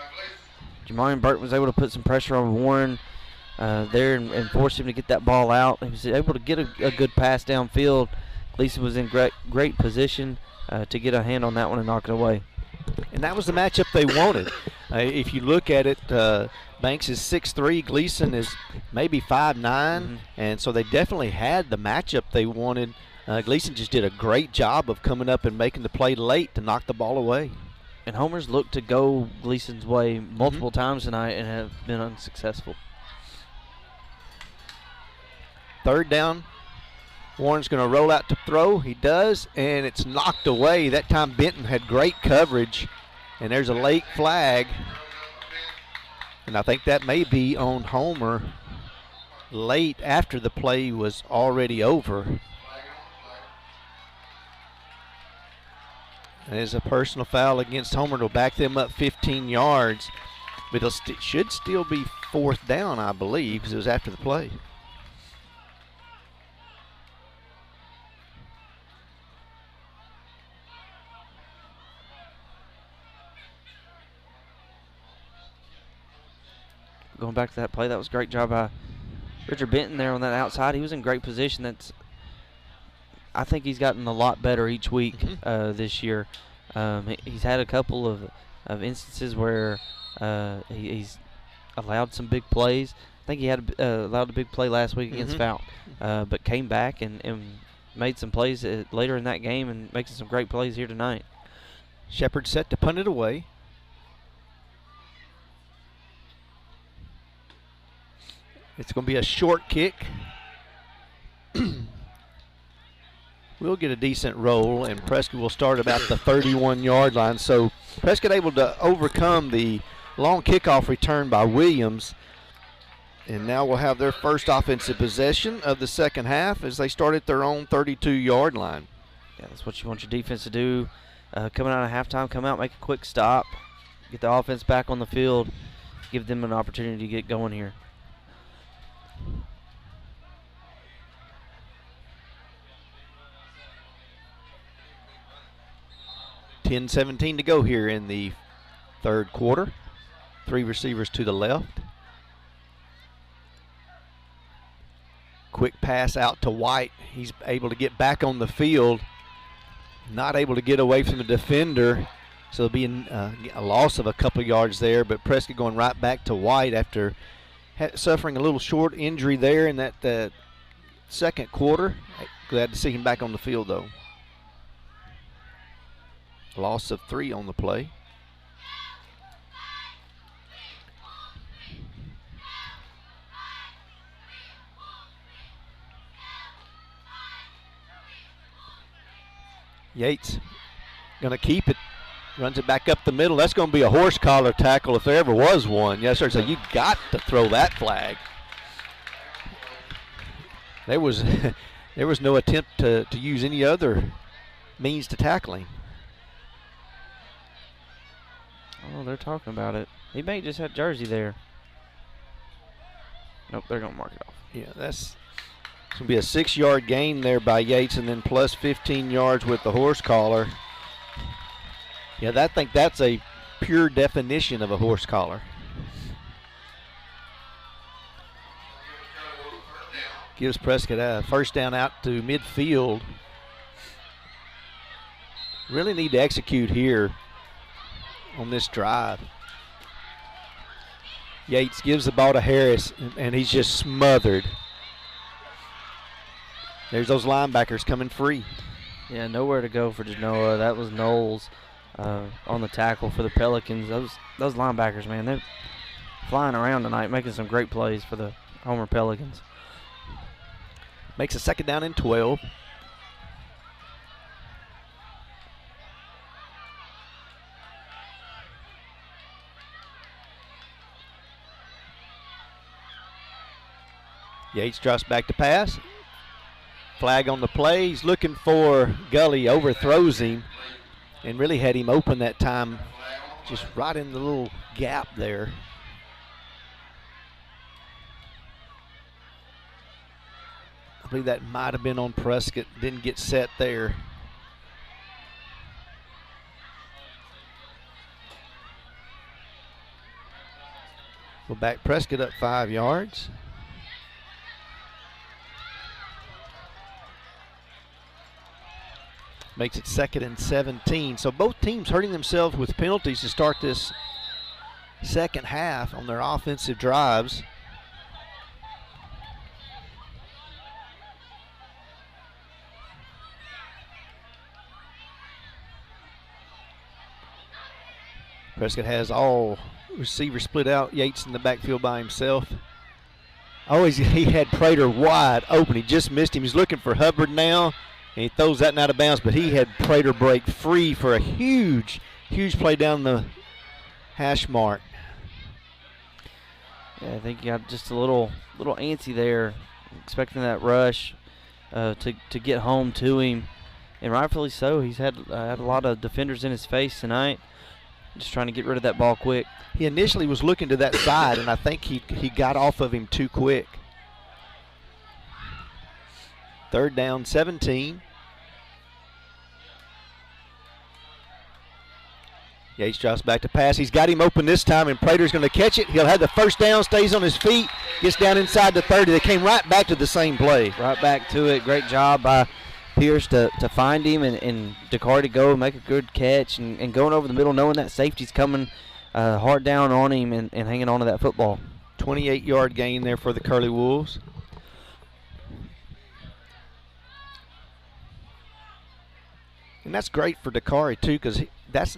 Jamarian Burton was able to put some pressure on Warren there and force him to get that ball out. He was able to get a good pass downfield. Gleason was in great position to get a hand on that one and knock it away. And that was the matchup they wanted. If you look at it, Banks is 6'3", Gleason is maybe 5'9", and so they definitely had the matchup they wanted. Gleason just did a great job of coming up and making the play late to knock the ball away. And Homer's looked to go Gleason's way multiple times tonight and have been unsuccessful. Third down. Warren's going to roll out to throw. He does, and it's knocked away. That time Benton had great coverage, and there's a late flag. And I think that may be on Homer late after the play was already over. There's a personal foul against Homer to back them up 15 yards. But it should still be fourth down, I believe, because it was after the play. Going back to that play, that was a great job by Richard Benton there on that outside. He was in great position. I think he's gotten a lot better each week this year. He's had a couple of instances where he's allowed some big plays. I think he had allowed a big play last week against Fountain, but came back and made some plays later in that game and making some great plays here tonight. Shepard set to punt it away. It's going to be a short kick. We'll get a decent roll, and Prescott will start about the 31-yard line. So Prescott able to overcome the long kickoff return by Williams. And now we'll have their first offensive possession of the second half as they start at their own 32-yard line. Yeah, that's what you want your defense to do. Coming out of halftime, come out, make a quick stop, get the offense back on the field, give them an opportunity to get going here. $10-17 to go here in the third quarter. Three receivers to the left. Quick pass out to White. He's able to get back on the field. Not able to get away from the defender. So it'll be a loss of a couple yards there. But Prescott going right back to White after suffering a little short injury there in that second quarter. Glad to see him back on the field, though. Loss of 3 on the play. Yates going to keep it. Runs it back up the middle. That's going to be a horse collar tackle if there ever was one. Yes, sir. So you got to throw that flag. There was no attempt to use any other means to tackle him. Oh, they're talking about it. He may just have jersey there. Nope, they're going to mark it off. Yeah, that's going to be a 6-yard gain there by Yates, and then plus 15 yards with the horse collar. Yeah, I think that's a pure definition of a horse collar. Gives Prescott a first down out to midfield. Really need to execute here on this drive. Yates gives the ball to Harris, and he's just smothered. There's those linebackers coming free. Yeah, nowhere to go for Genoa. That was Knowles on the tackle for the Pelicans. Those linebackers, man, they're flying around tonight, making some great plays for the Homer Pelicans. Makes a second down and 12. Yates drops back to pass. Flag on the play. He's looking for Gully, overthrows him, and really had him open that time, just right in the little gap there. believe that might have been on Prescott. Didn't get set there. Well, back Prescott up 5 yards. Makes it 2nd and 17. So both teams hurting themselves with penalties to start this second half on their offensive drives. Prescott has all receivers split out. Yates in the backfield by himself. Oh, he had Prater wide open. He just missed him. He's looking for Hubbard now, and he throws that out of bounds, but he had Prater break free for a huge play down the hash mark. Yeah, I think he got just a little antsy there, expecting that rush to get home to him, and rightfully so. He's had a lot of defenders in his face tonight. Just trying to get rid of that ball quick. He initially was looking to that side, and I think he got off of him too quick. 3rd down, 17. Yates drops back to pass. He's got him open this time, and Prater's going to catch it. He'll have the first down, stays on his feet, gets down inside the 30. They came right back to the same play. Right back to it. Great job by Pierce to find him and Dakar to go make a good catch and going over the middle, knowing that safety's coming hard down on him and hanging on to that football. 28-yard gain there for the Curly Wolves. And that's great for Dakari too, because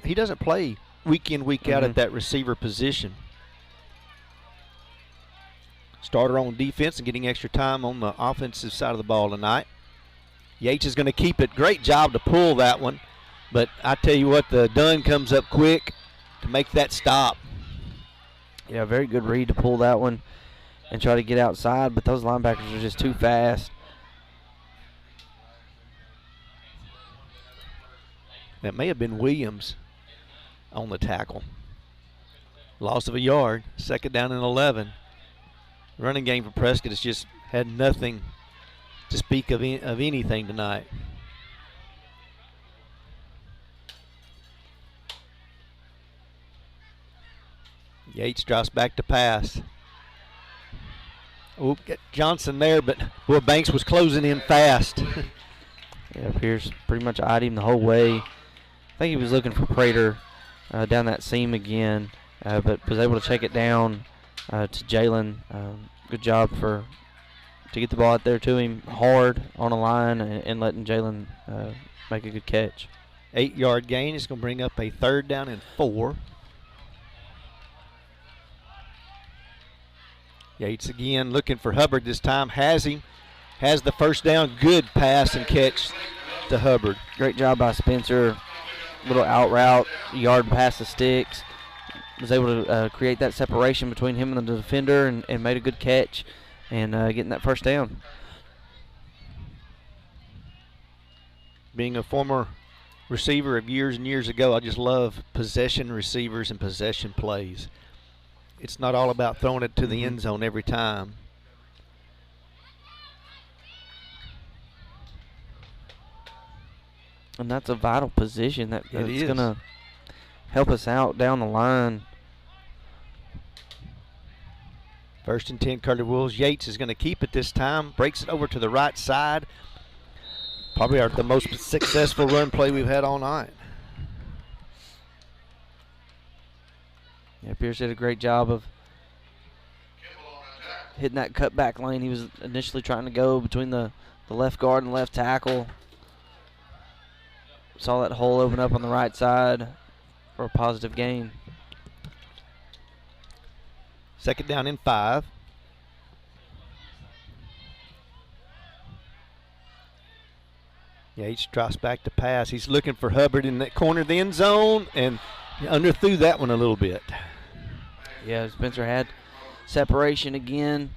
he doesn't play week in, week out at that receiver position. Starter on defense and getting extra time on the offensive side of the ball tonight. Yates is going to keep it. Great job to pull that one. But I tell you what, the Dunn comes up quick to make that stop. Yeah, very good read to pull that one and try to get outside, but those linebackers are just too fast. That may have been Williams on the tackle. Loss of a yard, 2nd down and 11. Running game for Prescott has just had nothing to speak of anything tonight. Yates drops back to pass. Oh, got Johnson there, but boy, Banks was closing in fast. Yeah, Pierce pretty much eyed him the whole way. I think he was looking for Prater down that seam again, but was able to check it down to Jalen. Good job to get the ball out there to him hard on a line and letting Jalen make a good catch. 8-yard gain is going to bring up a 3rd down and 4. Yates again looking for Hubbard this time. Has him. Has the first down. Good pass and catch to Hubbard. Great job by Spencer. Little out route, yard past the sticks. Was able to create that separation between him and the defender and made a good catch and getting that first down. Being a former receiver of years and years ago, I just love possession receivers and possession plays. It's not all about throwing it to the end zone every time. And that's a vital position that's going to help us out down the line. 1st and 10, Curly Wolves. Yates is going to keep it this time. Breaks it over to the right side. Probably the most successful run play we've had all night. Yeah, Pierce did a great job of hitting that cutback lane. He was initially trying to go between the left guard and left tackle. Saw that hole open up on the right side for a positive gain. 2nd down and 5. Yates drops back to pass. He's looking for Hubbard in that corner of the end zone and underthrew that one a little bit. Yeah, Spencer had separation again.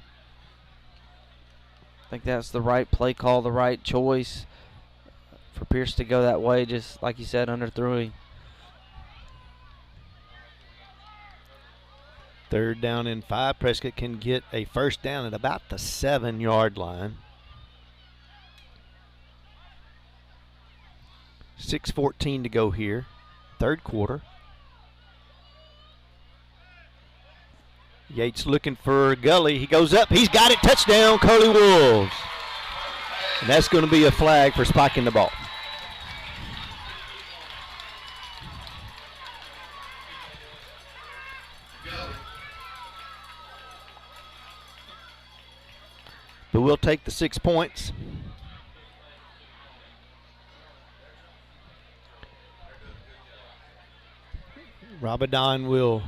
I think that's the right play call, the right choice for Pierce to go that way, just like you said, underthrew him. 3rd down and 5. Prescott can get a first down at about the 7-yard line. 6:14 to go here, third quarter. Yates looking for Gully. He goes up. He's got it. Touchdown, Curly Wolves. And that's going to be a flag for spiking the ball. But we'll take the 6 points. Rabadon will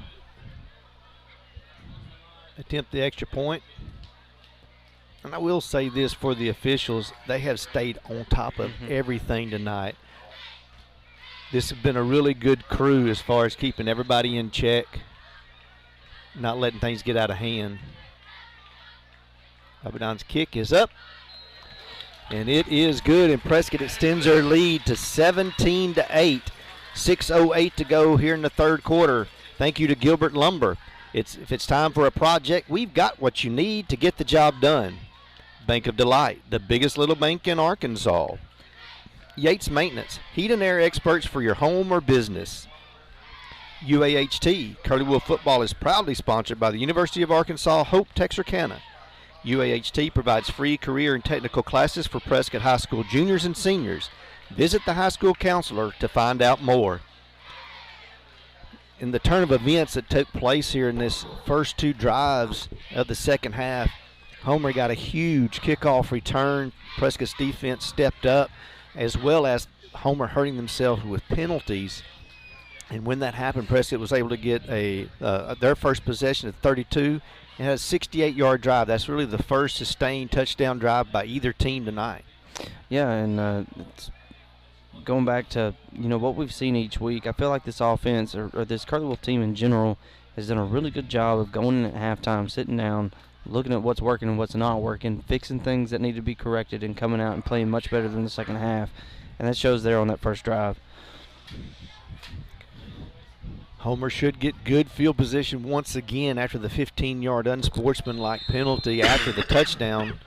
attempt the extra point. And I will say this for the officials, they have stayed on top of everything tonight. This has been a really good crew as far as keeping everybody in check, not letting things get out of hand. Rabadon's kick is up, and it is good, and Prescott extends their lead to 17-8. 6:08 to go here in the third quarter. Thank you to Gilbert Lumber. If it's time for a project, we've got what you need to get the job done. Bank of Delight, the biggest little bank in Arkansas. Yates Maintenance, heat and air experts for your home or business. UAHT, Curly Wolf football is proudly sponsored by the University of Arkansas Hope Texarkana. UAHT provides free career and technical classes for Prescott High School juniors and seniors. Visit the high school counselor to find out more. In the turn of events that took place here in this first two drives of the second half, Homer got a huge kickoff return. Prescott's defense stepped up, as well as Homer hurting themselves with penalties. And when that happened, Prescott was able to get their first possession at 32. It had a 68-yard drive. That's really the first sustained touchdown drive by either team tonight. Yeah, and it's going back to what we've seen each week. I feel like this offense or this Curly Wolf team in general has done a really good job of going in at halftime, sitting down, looking at what's working and what's not working, fixing things that need to be corrected, and coming out and playing much better than the second half. And that shows there on that first drive. Homer should get good field position once again after the 15-yard unsportsmanlike penalty after the touchdown.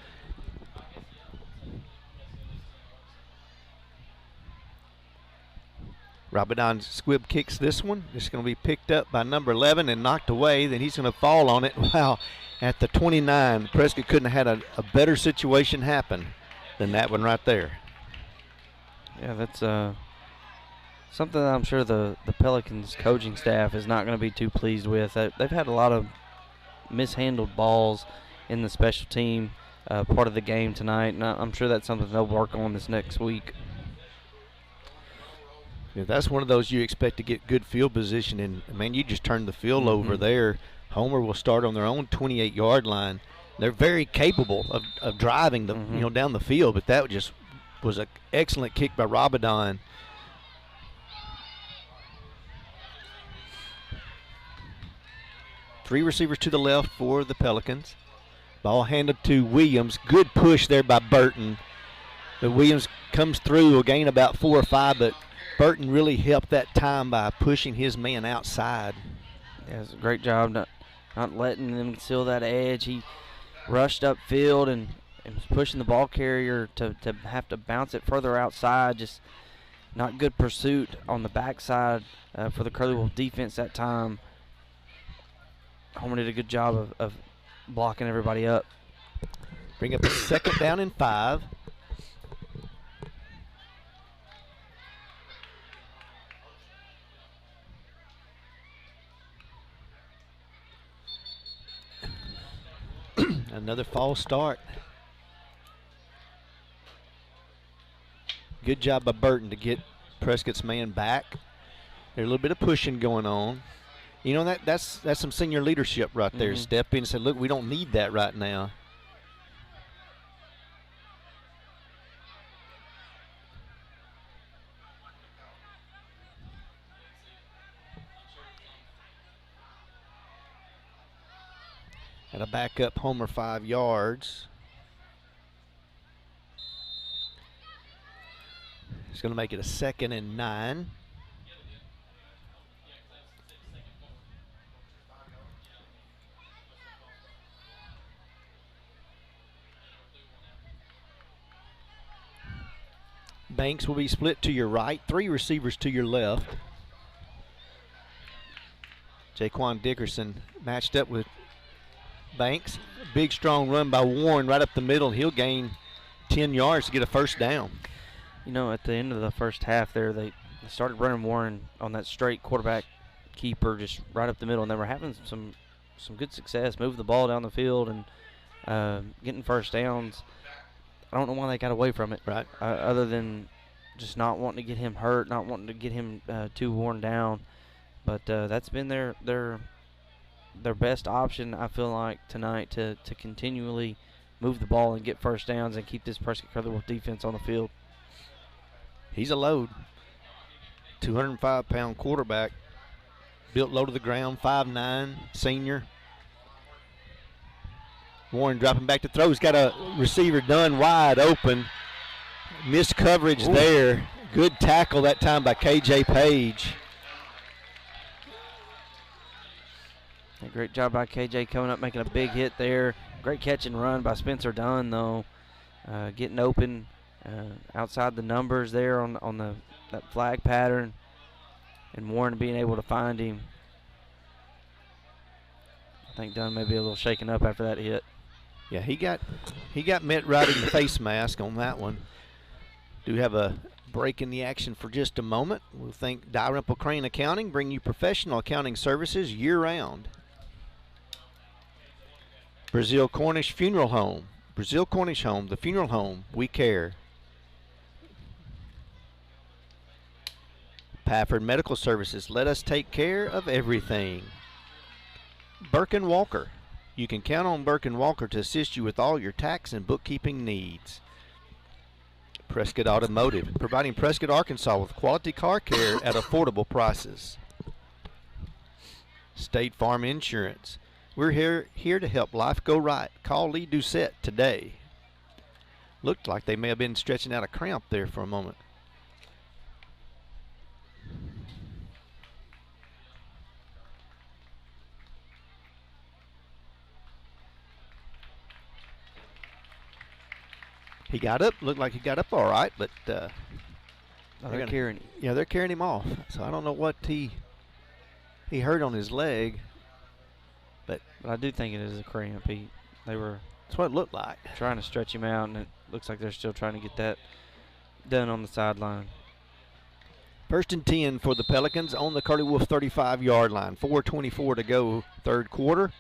Rabadon squib kicks this one. It's going to be picked up by number 11 and knocked away. Then he's going to fall on it. Wow, at the 29. Prescott couldn't have had a better situation happen than that one right there. Yeah, that's something that I'm sure the Pelicans coaching staff is not going to be too pleased with. They've had a lot of mishandled balls in the special team part of the game tonight, and I'm sure that's something they'll work on this next week. Yeah, that's one of those you expect to get good field position, and man, you just turned the field over there. Homer will start on their own 28-yard line. They're very capable of driving down the field, but that just was an excellent kick by Rabadon. Three receivers to the left for the Pelicans. Ball handed to Williams. Good push there by Burton. But Williams comes through, will gain about 4 or 5, but Burton really helped that time by pushing his man outside. Yeah, it's a great job not letting them seal that edge. He rushed upfield and was pushing the ball carrier to have to bounce it further outside. Just not good pursuit on the backside for the Curly Wolf defense that time. Homer did a good job of blocking everybody up. Bring up a second down and 5. Another false start. Good job by Burton to get Prescott's man back. There's a little bit of pushing going on. You know, that's some senior leadership right there. Step in and say, look, we don't need that right now. And a back up Homer 5 yards. It's going to make it a 2nd and 9. Banks will be split to your right, 3 receivers to your left. Jaquan Dickerson matched up with Banks. Big, strong run by Warren right up the middle. He'll gain 10 yards to get a first down. You know, at the end of the first half there, they started running Warren on that straight quarterback keeper just right up the middle, and they were having some good success, moving the ball down the field and getting first downs. I don't know why they got away from it. Right. Other than just not wanting to get him hurt, not wanting to get him too worn down. But that's been their best option, I feel like, tonight to continually move the ball and get first downs and keep this Prescott Colorado defense on the field. He's a load. 205-pound quarterback, built low to the ground, 5'9", senior. Warren dropping back to throw. He's got a receiver done wide open. Missed coverage there. Good tackle that time by K.J. Page. A great job by K.J. coming up, making a big hit there. Great catch and run by Spencer Dunn, though. Getting open outside the numbers there on that flag pattern. And Warren being able to find him. I think Dunn may be a little shaken up after that hit. Yeah, he got met right in the face mask on that one. Do have a break in the action for just a moment. We'll thank Dalrymple Crane Accounting, bring you professional accounting services year-round. Brazil Cornish Funeral Home. Brazil Cornish Home, the funeral home, we care. Pafford Medical Services, let us take care of everything. Burke and Walker. You can count on Burke and Walker to assist you with all your tax and bookkeeping needs. Prescott Automotive, providing Prescott, Arkansas with quality car care at affordable prices. State Farm Insurance. We're here to help life go right. Call Lee Doucette today. Looked like they may have been stretching out a cramp there for a moment. He got up. Looked like he got up all right, but they're carrying him. Yeah, they're carrying him off. So I don't know what he hurt on his leg, but I do think it is a cramp. They were. That's what it looked like. Trying to stretch him out, and it looks like they're still trying to get that done on the sideline. 1st and 10 for the Pelicans on the Curly Wolf 35-yard line. 4:24 to go, third quarter.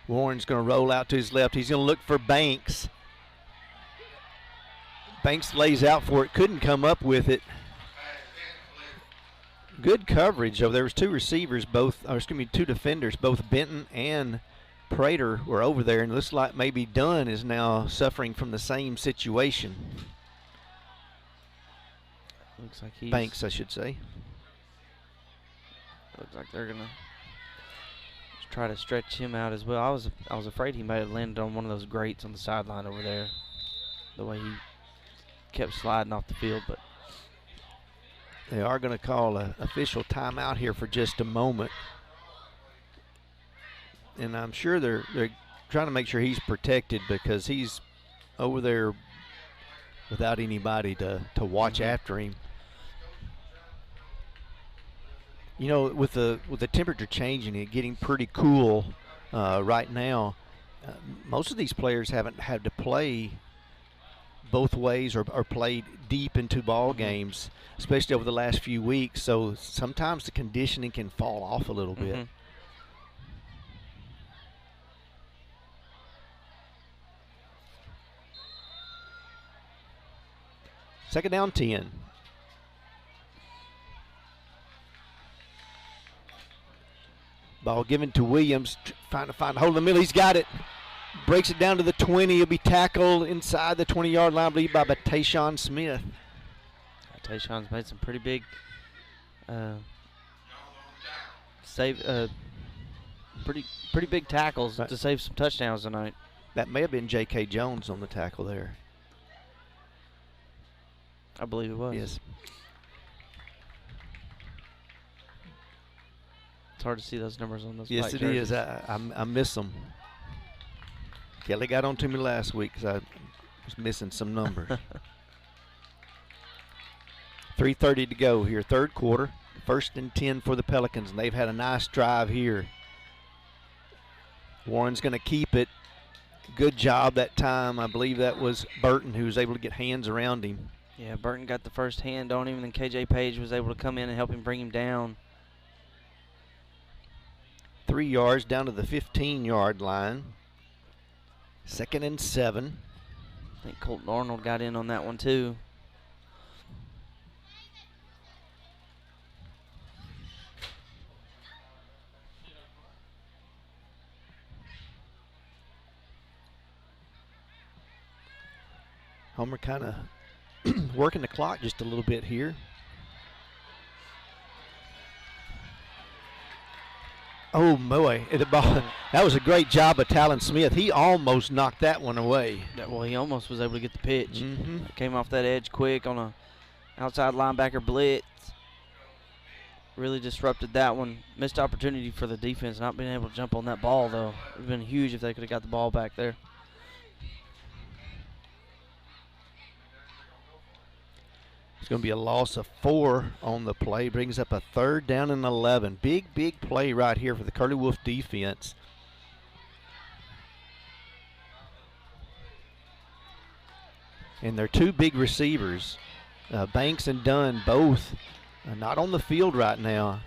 Warren's going to roll out to his left. He's going to look for Banks. Banks lays out for it. Couldn't come up with it. Good coverage. There was 2 receivers, two defenders. Both Benton and Prater were over there, and it looks like maybe Dunn is now suffering from the same situation. Looks like he's Banks, I should say. Looks like they're gonna try to stretch him out as well. I was afraid he might have landed on one of those grates on the sideline over there, the way he kept sliding off the field. But they are going to call an official timeout here for just a moment, and I'm sure they're trying to make sure he's protected because he's over there without anybody to watch after him. You know, with the temperature changing and getting pretty cool right now, most of these players haven't had to play both ways or played deep into ball games, especially over the last few weeks. So sometimes the conditioning can fall off a little bit. Second down, 10. Ball given to Williams, trying to find a hole in the middle. He's got it. Breaks it down to the 20. He'll be tackled inside the 20-yard line, I believe, by Tayshawn Smith. Tayshawn's made some pretty big pretty big tackles to save some touchdowns tonight. That may have been J.K. Jones on the tackle there. I believe it was. Yes. It's hard to see those numbers on those. Yes, it is. I miss them. Kelly got on to me last week because I was missing some numbers. 3:30 to go here, third quarter. 1st and 10 for the Pelicans, and they've had a nice drive here. Warren's going to keep it. Good job that time. I believe that was Burton who was able to get hands around him. Yeah, Burton got the first hand on him, and then KJ Page was able to come in and help him bring him down. 3 yards down to the 15-yard line. 2nd and 7. I think Colton Arnold got in on that one too. Homer kind of working the clock just a little bit here. Oh, boy. That was a great job of Talon Smith. He almost knocked that one away. Well, he almost was able to get the pitch. Mm-hmm. Came off that edge quick on a outside linebacker blitz. Really disrupted that one. Missed opportunity for the defense not being able to jump on that ball, though. It would have been huge if they could have got the ball back there. It's going to be a loss of 4 on the play. Brings up a 3rd down and 11. Big play right here for the Curly Wolf defense. And their 2 big receivers, Banks and Dunn, both not on the field right now.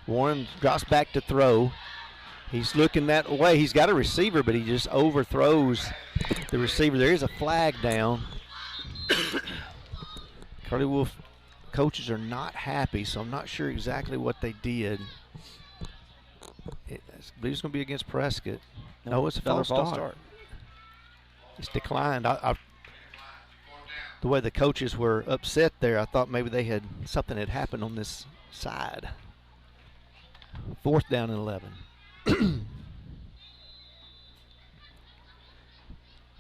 Warren drops back to throw. He's looking that way. He's got a receiver, but he just overthrows the receiver. There is a flag down. Curly Wolf coaches are not happy, so I'm not sure exactly what they did. I believe it's going to be against Prescott. No, it's a false start. It's declined. The way the coaches were upset there, I thought maybe something had happened on this side. 4th down and 11.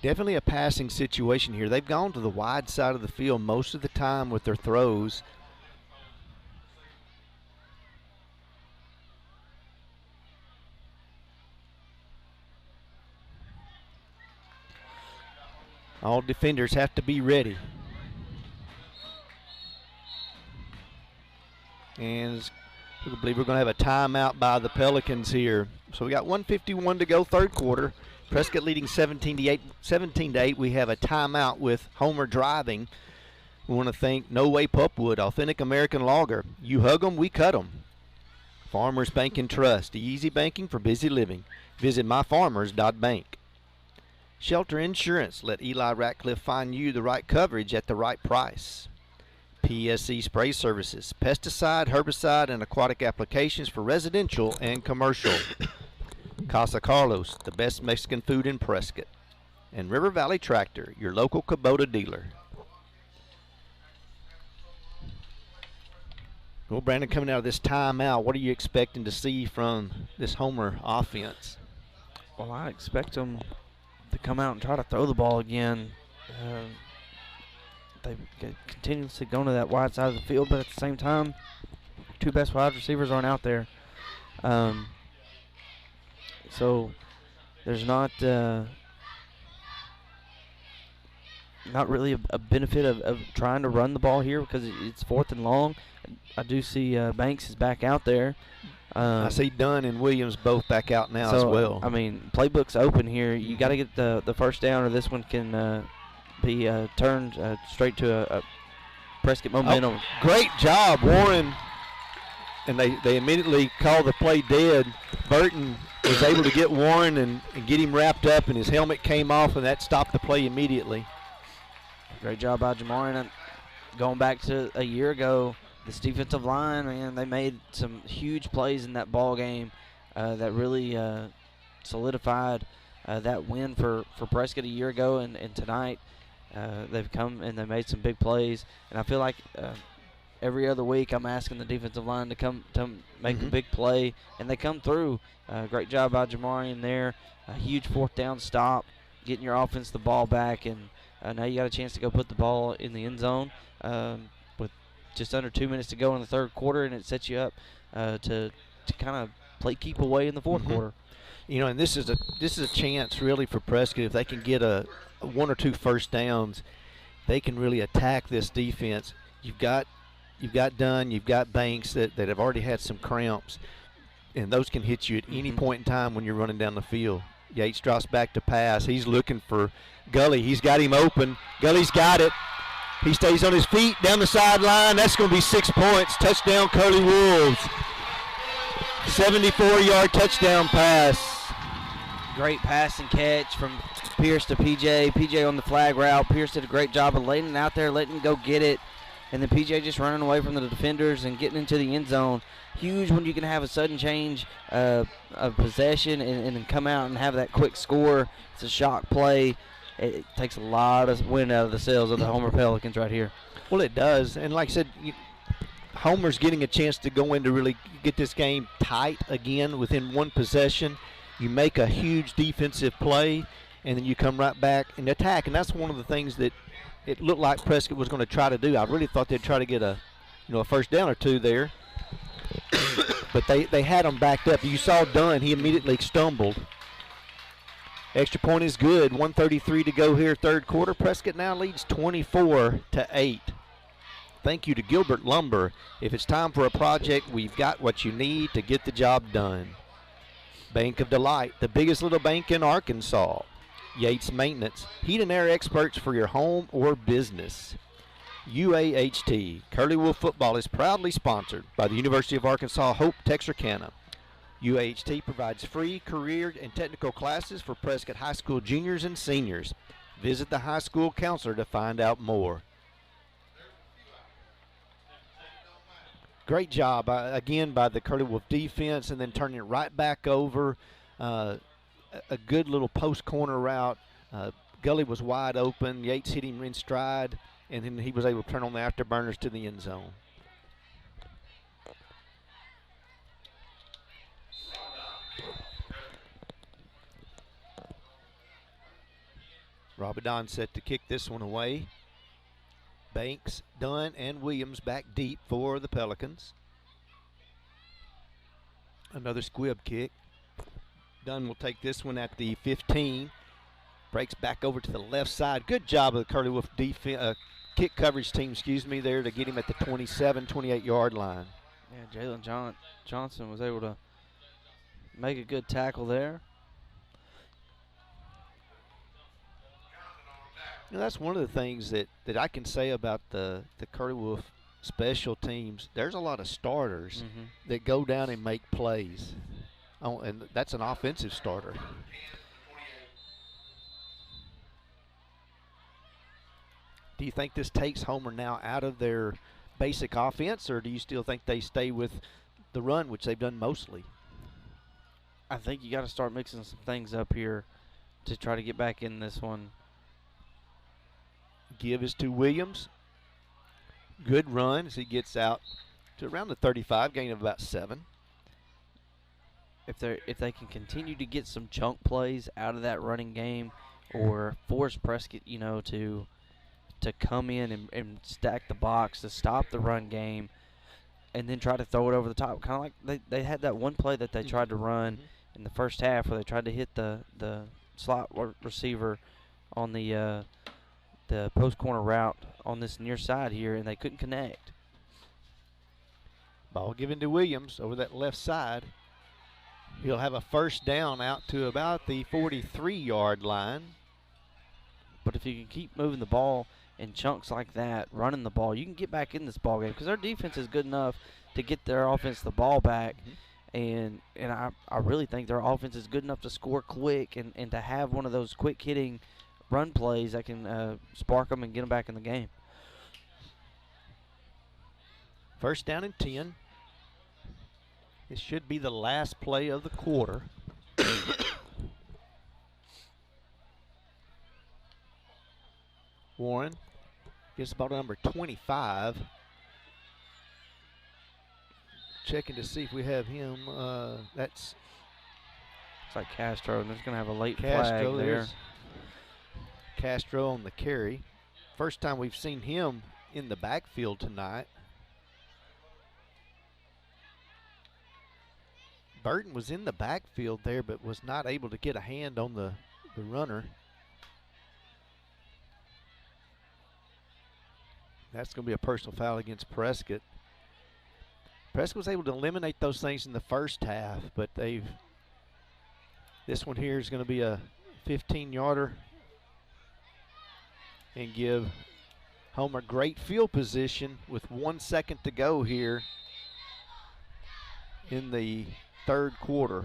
Definitely a passing situation here. They've gone to the wide side of the field most of the time with their throws. All defenders have to be ready. And I believe we're going to have a timeout by the Pelicans here. So we got 1:51 to go, third quarter. Prescott leading 17-8. We have a timeout with Homer driving. We want to thank No Way Pupwood, Authentic American Lager. You hug 'em, we cut 'em. Farmers Bank and Trust, easy banking for busy living. Visit myfarmers.bank. Shelter Insurance, let Eli Ratcliffe find you the right coverage at the right price. PSC Spray Services, pesticide, herbicide, and aquatic applications for residential and commercial. Casa Carlos, the best Mexican food in Prescott. And River Valley Tractor, your local Kubota dealer. Well, Brandon, coming out of this timeout, what are you expecting to see from this Homer offense? Well, I expect them to come out and try to throw the ball again. They continuously going to that wide side of the field, but at the same time, 2 best wide receivers aren't out there. So there's not really a benefit of trying to run the ball here because it's 4th and long. I do see Banks is back out there. I see Dunn and Williams both back out now as well. I mean, playbook's open here. You got to get the first down, or this one can be turned straight to a Prescott momentum. Oh, great job, Warren. And they immediately call the play dead. Burton was able to get Warren and get him wrapped up, and his helmet came off, and that stopped the play immediately. Great job by Jamarian. Going back to a year ago, this defensive line, man, they made some huge plays in that ball game that really solidified that win for Prescott a year ago, and tonight they've come and they made some big plays. And I feel like every other week I'm asking the defensive line to come to make a big play, and they come through. Great job by Jamarian there. A huge 4th down stop, getting your offense the ball back, and now you got a chance to go put the ball in the end zone with just under 2 minutes to go in the third quarter, and it sets you up to kind of play keep away in the fourth quarter. You know, and this is a chance really for Prescott. If they can get a 1 or 2 first downs, they can really attack this defense. You've got Dunn, you've got Banks that have already had some cramps, and those can hit you at any point in time when you're running down the field. Yates drops back to pass. He's looking for Gully. He's got him open. Gully's got it. He stays on his feet down the sideline. That's going to be 6 points. Touchdown, Curly Wolves. 74-yard touchdown pass. Great pass and catch from Pierce to PJ. PJ on the flag route. Pierce did a great job of laying it out there, letting him go get it. And then PJ just running away from the defenders and getting into the end zone. Huge when you can have a sudden change of possession and then come out and have that quick score. It's a shock play. It takes a lot of wind out of the sails of the Homer Pelicans right here. Well, it does. And like I said, Homer's getting a chance to go in to really get this game tight again within one possession. You make a huge defensive play, and then you come right back and attack. And that's one of the things that it looked like Prescott was going to try to do. I really thought they'd try to get a first down or two there. But they had them backed up. You saw Dunn. He immediately stumbled. Extra point is good. 1:33 to go here, third quarter. Prescott now leads 24-8. Thank you to Gilbert Lumber. If it's time for a project, we've got what you need to get the job done. Bank of Delight, the biggest little bank in Arkansas. Yates Maintenance, heat and air experts for your home or business. UAHT, Curly Wolf football is proudly sponsored by the University of Arkansas Hope Texarkana. UAHT provides free career and technical classes for Prescott High School juniors and seniors. Visit the high school counselor to find out more. Great job, again, by the Curly Wolf defense, and then turning it right back over. A good little post corner route. Gully was wide open. Yates hit him in stride, and then he was able to turn on the afterburners to the end zone. Rabadon set to kick this one away. Banks, Dunn, and Williams back deep for the Pelicans. Another squib kick. Dunn will take this one at the 15. Breaks back over to the left side. Good job of the Curly Wolf kick coverage team, there to get him at the 27, 28-yard line. Yeah, Jalen Johnson was able to make a good tackle there. You know, that's one of the things that I can say about the Curly Wolf special teams. There's a lot of starters that go down and make plays. Oh, and that's an offensive starter. Do you think this takes Homer now out of their basic offense, or do you still think they stay with the run, which they've done mostly? I think you got to start mixing some things up here to try to get back in this one. Give is to Williams. Good run as he gets out to around the 35, gain of about 7. If they can continue to get some chunk plays out of that running game, or force Prescott, to come in and stack the box to stop the run game, and then try to throw it over the top, kind of like they had that one play that they tried to run in the first half where they tried to hit the slot receiver on the post corner route on this near side here, and they couldn't connect. Ball given to Williams over that left side. He'll have a first down out to about the 43-yard line. But if you can keep moving the ball in chunks like that, running the ball, you can get back in this ball game, because their defense is good enough to get their offense the ball back. And I really think their offense is good enough to score quick and to have one of those quick hitting run plays that can spark them and get them back in the game. First down and 10. This should be the last play of the quarter. Warren gets about number 25. Checking to see if we have him. It's like Castro, and there's going to have a late Castro flag there. Castro on the carry. First time we've seen him in the backfield tonight. Burton was in the backfield there, but was not able to get a hand on the runner. That's going to be a personal foul against Prescott. Prescott was able to eliminate those things in the first half, but this one here is going to be a 15-yarder and give Homer great field position with 1 second to go here in the third quarter.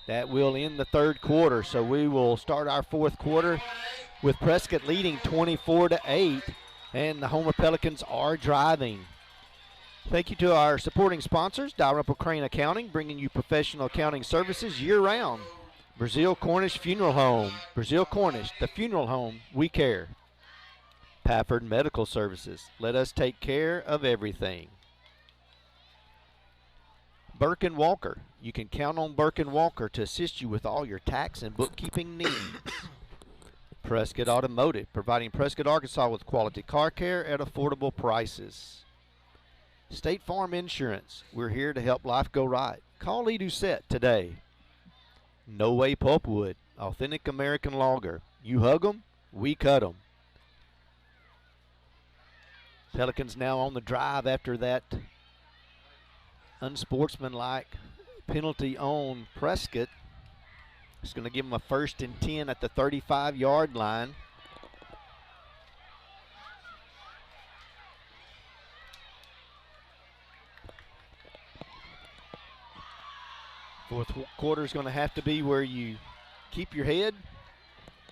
That will end the third quarter, so we will start our fourth quarter with Prescott leading 24-8, and the Homer Pelicans are driving. Thank you to our supporting sponsors, Dalrymple Crane Accounting, bringing you professional accounting services year-round. Brazil Cornish Funeral Home. Brazil Cornish, the funeral home we care. Pafford Medical Services. Let us take care of everything. Burke & Walker. You can count on Burke & Walker to assist you with all your tax and bookkeeping needs. Prescott Automotive, providing Prescott, Arkansas with quality car care at affordable prices. State Farm Insurance. We're here to help life go right. Call Lee Doucette today. No Way Pulpwood. Authentic American lager. You hug 'em, we cut 'em. Pelicans now on the drive after that unsportsmanlike penalty on Prescott. It's going to give them a 1st and 10 at the 35-yard line. Fourth quarter is going to have to be where you keep your head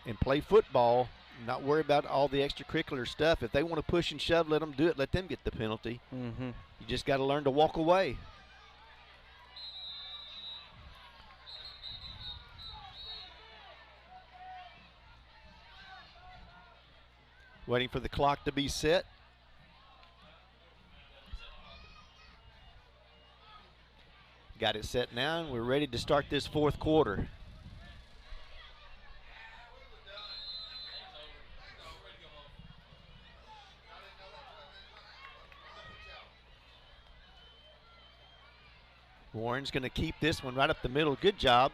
and play football, not worry about all the extracurricular stuff. If they want to push and shove, let them do it. Let them get the penalty. You just got to learn to walk away. Waiting for the clock to be set. Got it set now, and we're ready to start this fourth quarter. Warren's going to keep this one right up the middle. Good job.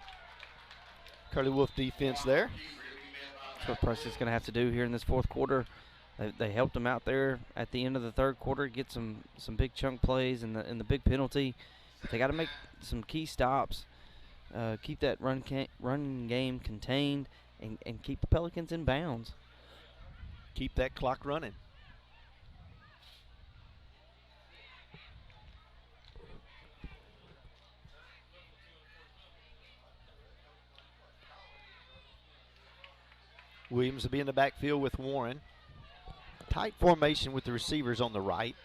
Curly Wolf defense there. That's what Prescott's going to have to do here in this fourth quarter. They helped them out there at the end of the third quarter, get some big chunk plays and the big penalty. They got to make some key stops, keep that run game contained, and keep the Pelicans in bounds. Keep that clock running. Williams will be in the backfield with Warren. Tight formation with the receivers on the right.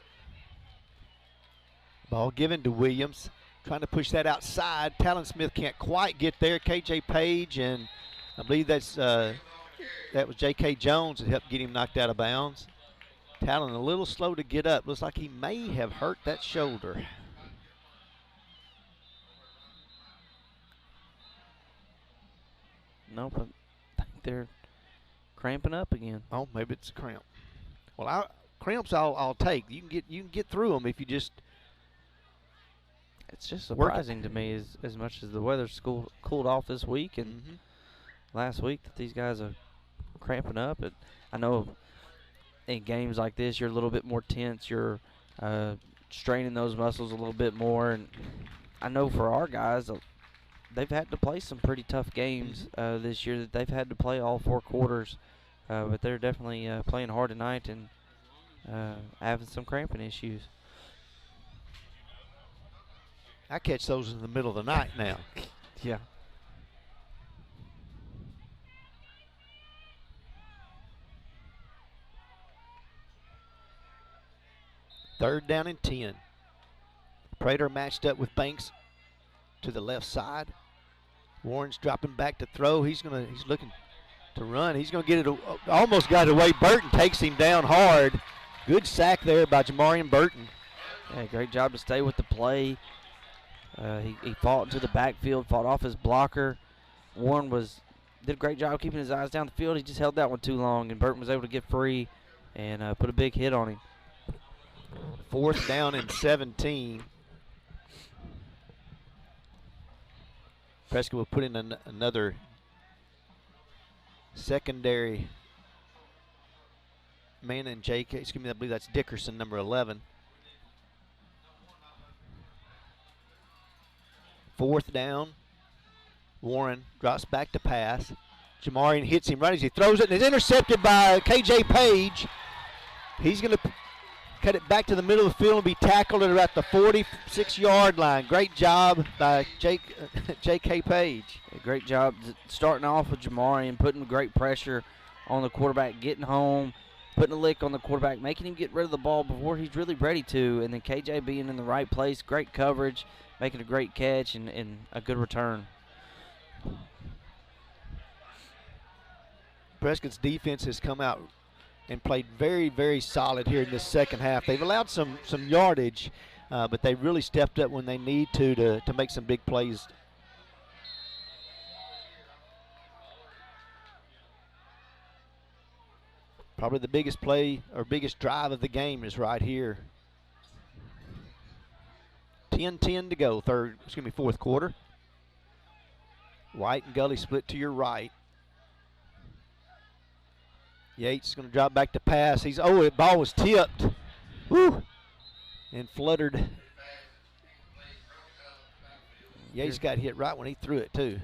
Ball given to Williams. Trying to push that outside. Talon Smith can't quite get there. KJ Page, and I believe that was J.K. Jones that helped get him knocked out of bounds. Talon a little slow to get up. Looks like he may have hurt that shoulder. Nope, I think they're cramping up again. Oh, maybe it's a cramp. Well, cramps I'll take. You can get through them if you just. It's just surprising to me as much as the weather's cooled off this week and last week that these guys are cramping up. I know in games like this you're a little bit more tense. You're straining those muscles a little bit more. And I know for our guys, they've had to play some pretty tough games this year. That they've had to play all 4 quarters. But they're definitely playing hard tonight and having some cramping issues. I catch those in the middle of the night now. Yeah. Third down and 10. Prater matched up with Banks to the left side. Warren's dropping back to throw. He's looking to run. He's going to get it. Almost got it away. Burton takes him down hard. Good sack there by Jamarian Burton. Yeah, great job to stay with the play. He fought into the backfield, fought off his blocker. Warren did a great job keeping his eyes down the field. He just held that one too long, and Burton was able to get free and put a big hit on him. Fourth down and 17. Prescott will put in another secondary man and Jake. Excuse me, I believe that's Dickerson, number 11. 4th down. Warren drops back to pass. Jamarian hits him right as he throws it, and it's intercepted by KJ Page. He's going to cut it back to the middle of the field and be tackled at about the 46-yard line. Great job by J.K. Page. Great job starting off with Jamarian, putting great pressure on the quarterback, getting home, putting a lick on the quarterback, making him get rid of the ball before he's really ready to, and then KJ being in the right place, great coverage, making a great catch and a good return. Prescott's defense has come out and played very, very solid here in this second half. They've allowed some yardage, but they really stepped up when they need to make some big plays. Probably the biggest play or biggest drive of the game is right here. 10-10 to go, fourth quarter. White and Gully split to your right. Yates is going to drop back to pass. The ball was tipped. Woo! And fluttered. Yates got hit right when he threw it, too.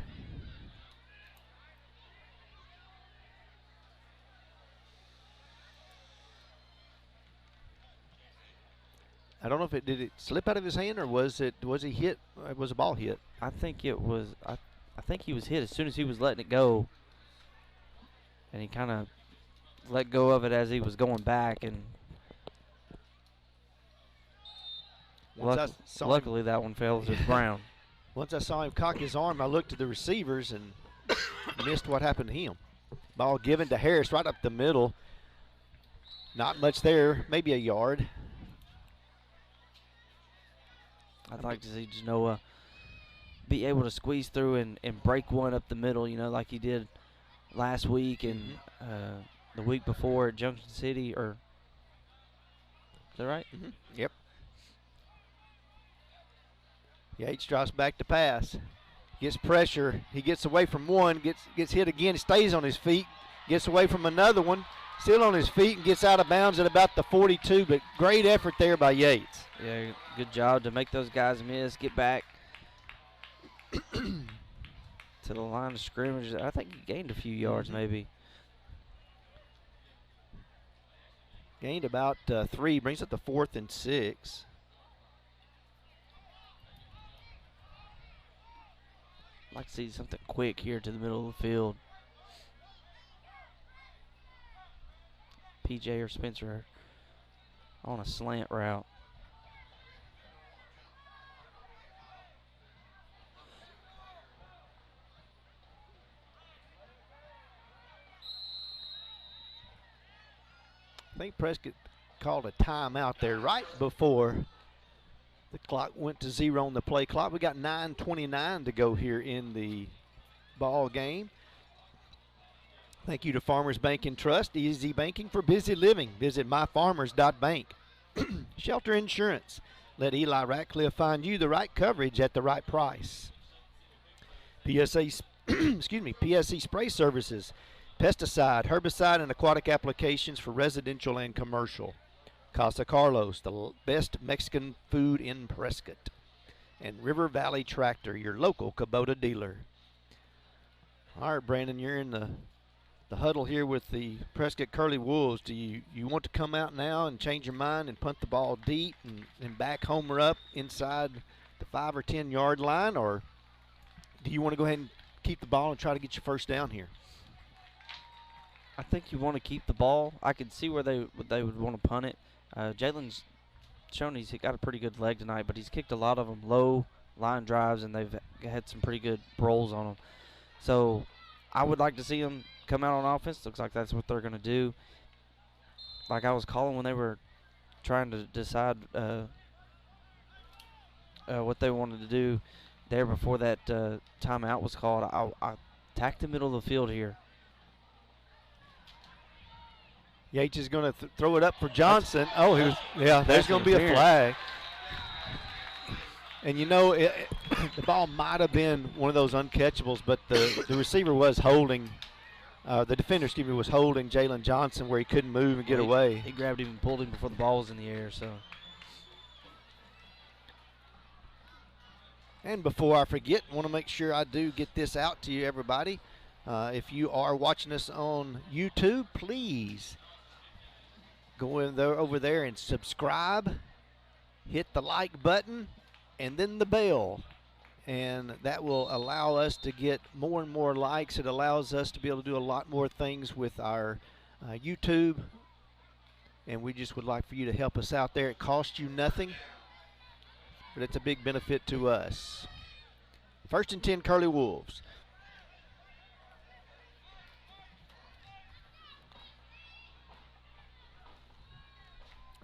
I don't know if did it slip out of his hand or was he hit? Was a ball hit? I think it was. I think he was hit as soon as he was letting it go, and he kind of let go of it as he was going back, and luckily that one fell to the ground. Once I saw him cock his arm, I looked at the receivers and missed what happened to him. Ball given to Harris right up the middle. Not much there, maybe a yard. I'd like to see Genoa be able to squeeze through and break one up the middle, like he did last week and the week before at Junction City. Or is that right? Mm-hmm. Yep. Yates drops back to pass. Gets pressure. He gets away from one, gets hit again, stays on his feet, gets away from another one, still on his feet, and gets out of bounds at about the 42, but great effort there by Yates. Yeah, good job to make those guys miss, get back to the line of scrimmage. I think he gained a few yards maybe. Gained about 3, brings up the 4th and 6. I'd like to see something quick here to the middle of the field. PJ or Spencer on a slant route. I think Prescott called a timeout there right before the clock went to 0 on the play clock. We got 9:29 to go here in the ball game. Thank you to Farmers Bank and Trust, easy banking for busy living. Visit myfarmers.bank. Shelter Insurance. Let Eli Ratcliffe find you the right coverage at the right price. PSE Spray Services. Pesticide, herbicide, and aquatic applications for residential and commercial. Casa Carlos, the best Mexican food in Prescott. And River Valley Tractor, your local Kubota dealer. All right, Brandon, you're in the huddle here with the Prescott Curly Wolves. Do you want to come out now and change your mind and punt the ball deep and back Homer up inside the 5 or 10 yard line, or do you want to go ahead and keep the ball and try to get your first down here? I think you want to keep the ball. I could see where they would want to punt it. Jalen's shown he's got a pretty good leg tonight, but he's kicked a lot of them low line drives, and they've had some pretty good rolls on them. So I would like to see them come out on offense. Looks like that's what they're going to do. Like I was calling when they were trying to decide what they wanted to do there before that timeout was called. I attacked the middle of the field here. Yates is going to throw it up for Johnson. There's going to be a flag. And the ball might have been one of those uncatchables, but the receiver was holding, the defender, was holding Jalen Johnson where he couldn't move and get away. He grabbed him and pulled him before the ball was in the air. So. And before I forget, I want to make sure I do get this out to you, everybody. If you are watching us on YouTube, please go over there and subscribe, hit the like button, and then the bell. And that will allow us to get more and more likes. It allows us to be able to do a lot more things with our YouTube. And we just would like for you to help us out there. It costs you nothing, but it's a big benefit to us. 1st and 10, Curly Wolves.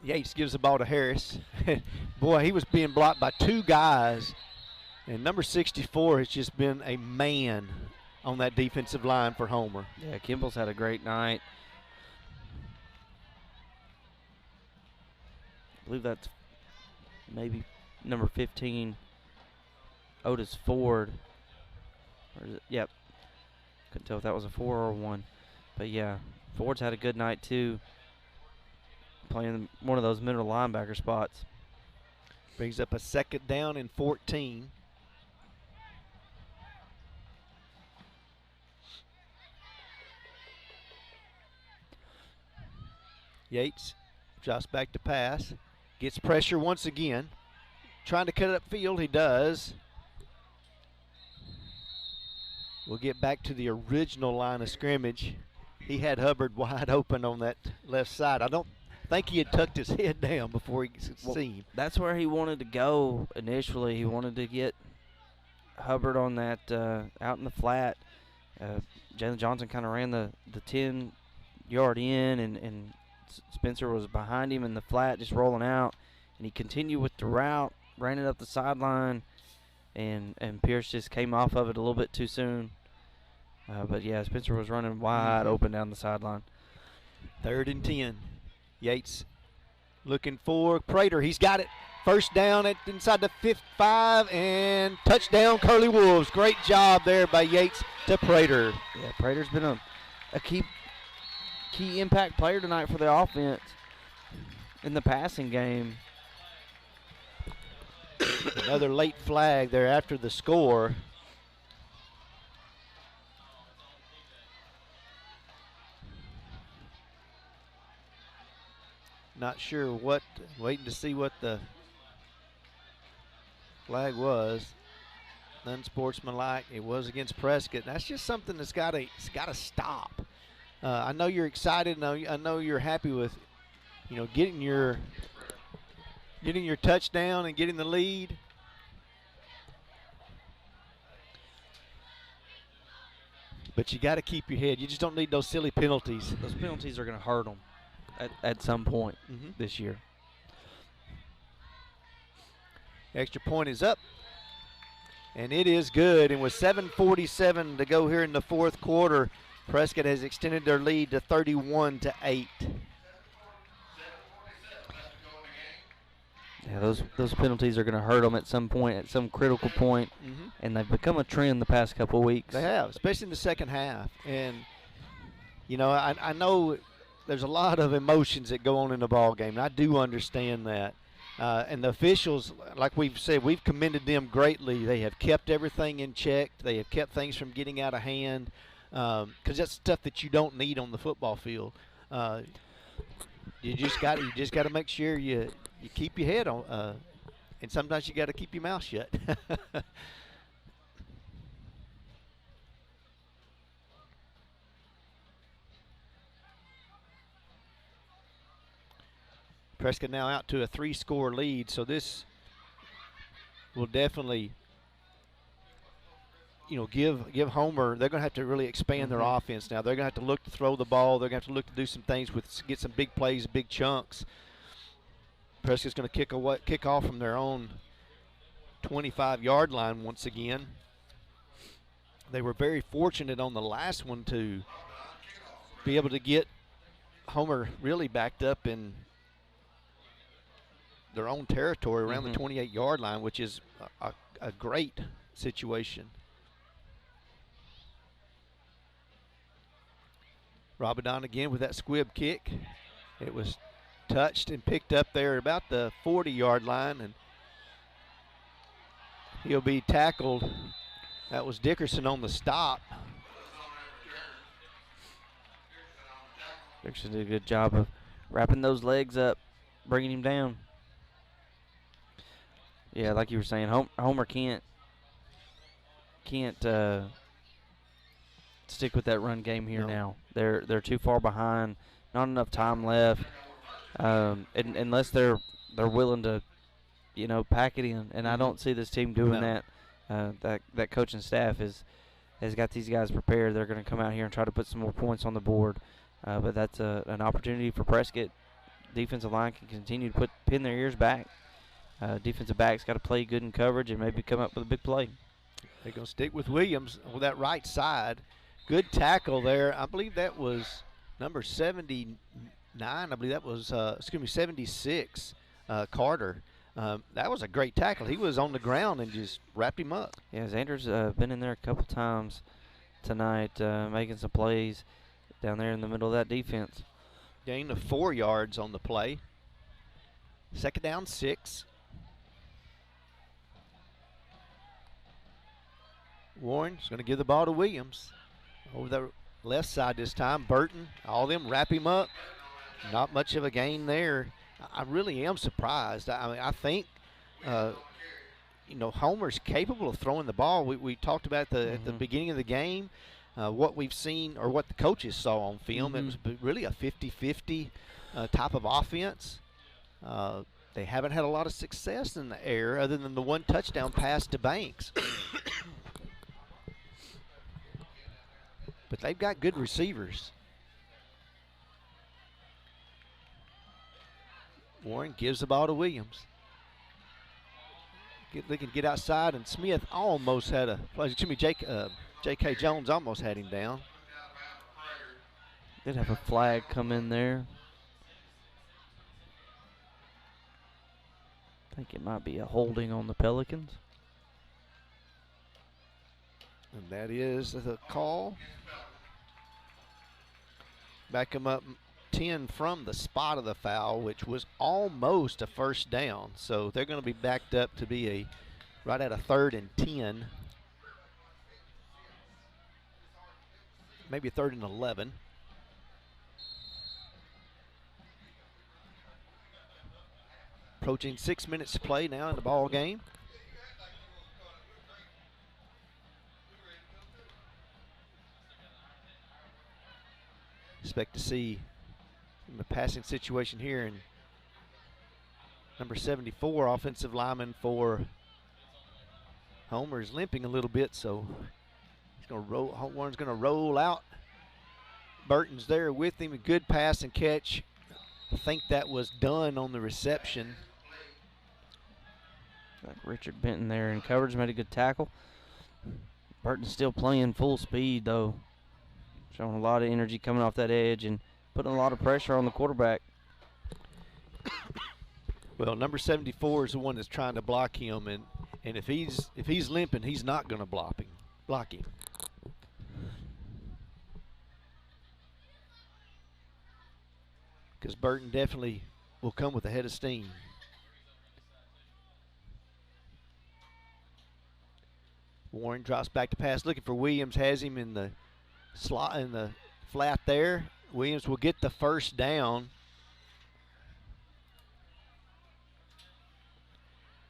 Yates gives the ball to Harris. Boy, he was being blocked by 2 guys. And number 64 has just been a man on that defensive line for Homer. Yeah, Kimball's had a great night. I believe that's maybe number 15, Otis Ford. Or is it? Yep. Couldn't tell if that was a 4 or a 1. But, yeah, Ford's had a good night, too, playing one of those middle linebacker spots. Brings up a 2nd down and 14. Yates drops back to pass. Gets pressure once again. Trying to cut it upfield. He does. We'll get back to the original line of scrimmage. He had Hubbard wide open on that left side. I don't think he had tucked his head down before he could see him. That's where he wanted to go initially. He wanted to get Hubbard on that out in the flat. Jalen Johnson kind of ran the 10-yard in, and Spencer was behind him in the flat just rolling out. And he continued with the route, ran it up the sideline, and Pierce just came off of it a little bit too soon. But, yeah, Spencer was running wide open down the sideline. 3rd and 10. Yates looking for Prater. He's got it. 1st down inside the 5, and touchdown Curly Wolves. Great job there by Yates to Prater. Yeah, Prater's been a key impact player tonight for the offense in the passing game. Another late flag there after the score. Not sure waiting to see what the flag was. Unsportsmanlike. It was against Prescott. That's just something that's got to stop. I know you're excited. I know you're happy with, getting your touchdown and getting the lead. But you got to keep your head. You just don't need those silly penalties. Those penalties are going to hurt them at some point this year. Extra point is up, and it is good. And with 7:47 to go here in the 4th quarter, Prescott has extended their lead to 31-8. Yeah, those penalties are going to hurt them at some point, at some critical point, and they've become a trend the past couple of weeks. They have, especially in the second half. And, I know there's a lot of emotions that go on in the ball game, and I do understand that. And the officials, like we've said, we've commended them greatly. They have kept everything in check. They have kept things from getting out of hand, because that's stuff that you don't need on the football field. You just got to make sure you keep your head on, and sometimes you got to keep your mouth shut. Prescott now out to a 3-score lead, so this will definitely, give Homer. They're going to have to really expand their offense now. They're going to have to look to throw the ball. They're going to have to look to do some things get some big plays, big chunks. Prescott's going to kick off from their own 25-yard line once again. They were very fortunate on the last one to be able to get Homer really backed up and their own territory around Mm-hmm. the 28-yard line, which is a great situation. Rabadon again with that squib kick. It was touched and picked up there about the 40-yard line, and he'll be tackled. That was Dickerson on the stop. Dickerson did a good job of wrapping those legs up, bringing him down. Yeah, like you were saying, Homer can't stick with that run game here now. They're too far behind. Not enough time left. Unless they're willing to, pack it in. And I don't see this team doing that. That coaching staff has got these guys prepared. They're going to come out here and try to put some more points on the board. But that's an opportunity for Prescott. Defensive line can continue to pin their ears back. Defensive back's got to play good in coverage and maybe come up with a big play. They're going to stick with Williams with that right side. Good tackle there. I believe that was number 79. I believe that was, 76, Carter. That was a great tackle. He was on the ground and just wrapped him up. Yeah, Xander's been in there a couple times tonight, making some plays down there in the middle of that defense. Gain of 4 yards on the play. Second down, 6. Warren's going to give the ball to Williams. Over the left side this time. Burton, all them wrap him up. Not much of a gain there. I really am surprised. I mean, I think, Homer's capable of throwing the ball. We talked about at the beginning of the game, what we've seen or what the coaches saw on film. It was really a 50-50 type of offense. They haven't had a lot of success in the air other than the one touchdown pass to Banks. But they've got good receivers. Warren gives the ball to Williams. They can get outside, and Smith almost had J.K. Jones almost had him down. Did have a flag come in there. I think it might be a holding on the Pelicans. And that is the call. Back him up 10 from the spot of the foul, which was almost a first down. So they're going to be backed up to be right at a 3rd and 10. Maybe a 3rd and 11. Approaching 6 minutes to play now in the ball game. Expect to see in the passing situation here, and number 74, offensive lineman for Homer, is limping a little bit, so he's going to roll. Warren's going to roll out. Burton's there with him. A good pass and catch. I think that was done on the reception. Got Richard Benton there in coverage, made a good tackle. Burton's still playing full speed, though. Showing a lot of energy coming off that edge and putting a lot of pressure on the quarterback. Well, number 74 is the one that's trying to block him, and if he's limping, he's not going to block him. Because Burton definitely will come with a head of steam. Warren drops back to pass, looking for Williams, has him in the slot in the flat there. Williams will get the first down.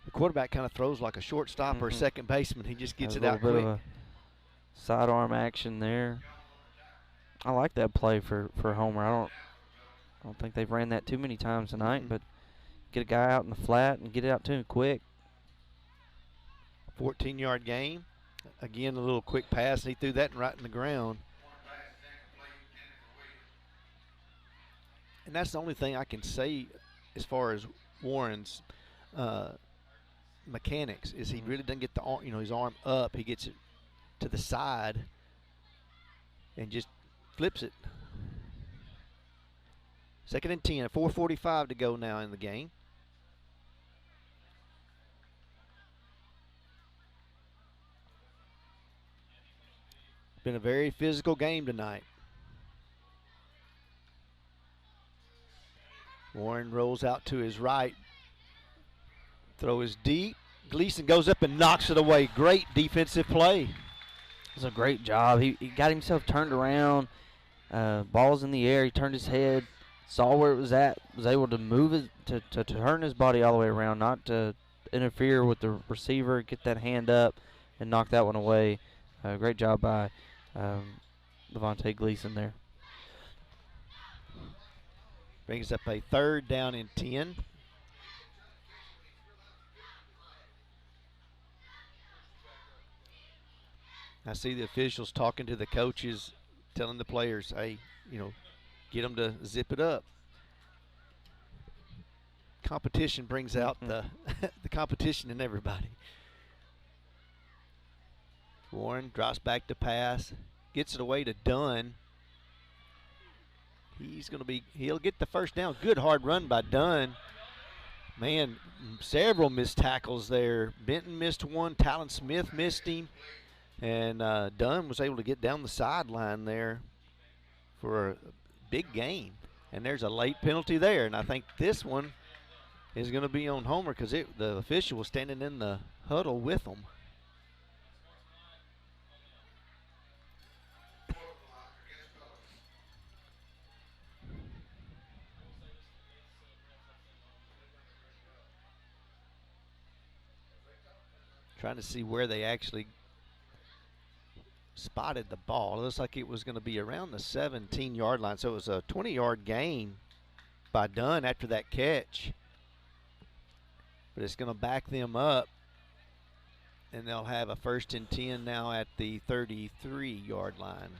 The quarterback kind of throws like a shortstop or a second baseman. He just gets it out quick. Of a sidearm action there. I like that play for Homer. I don't think they've ran that too many times tonight, but get a guy out in the flat and get it out to him quick. 14-yard gain. Again, a little quick pass. He threw that right in the ground. And that's the only thing I can say as far as Warren's mechanics is he really doesn't get his arm up. He gets it to the side and just flips it. 2nd and 10, 4:45 to go now in the game. Been a very physical game tonight. Warren rolls out to his right. Throw is deep. Gleason goes up and knocks it away. Great defensive play. It was a great job. He got himself turned around. Ball's in the air. He turned his head, saw where it was at, was able to move it, to turn his body all the way around, not to interfere with the receiver, get that hand up, and knock that one away. Great job by Levante Gleason there. Brings up a 3rd down and 10. I see the officials talking to the coaches, telling the players, hey, get them to zip it up. Competition brings out the competition in everybody. Warren drops back to pass, gets it away to Dunn. He'll get the first down. Good hard run by Dunn. Man, several missed tackles there. Benton missed one. Talon Smith missed him. And Dunn was able to get down the sideline there for a big gain. And there's a late penalty there. And I think this one is going to be on Homer because the official was standing in the huddle with them. Trying to see where they actually spotted the ball. It looks like it was going to be around the 17-yard line. So it was a 20-yard gain by Dunn after that catch. But it's going to back them up. And they'll have a 1st and 10 now at the 33-yard line.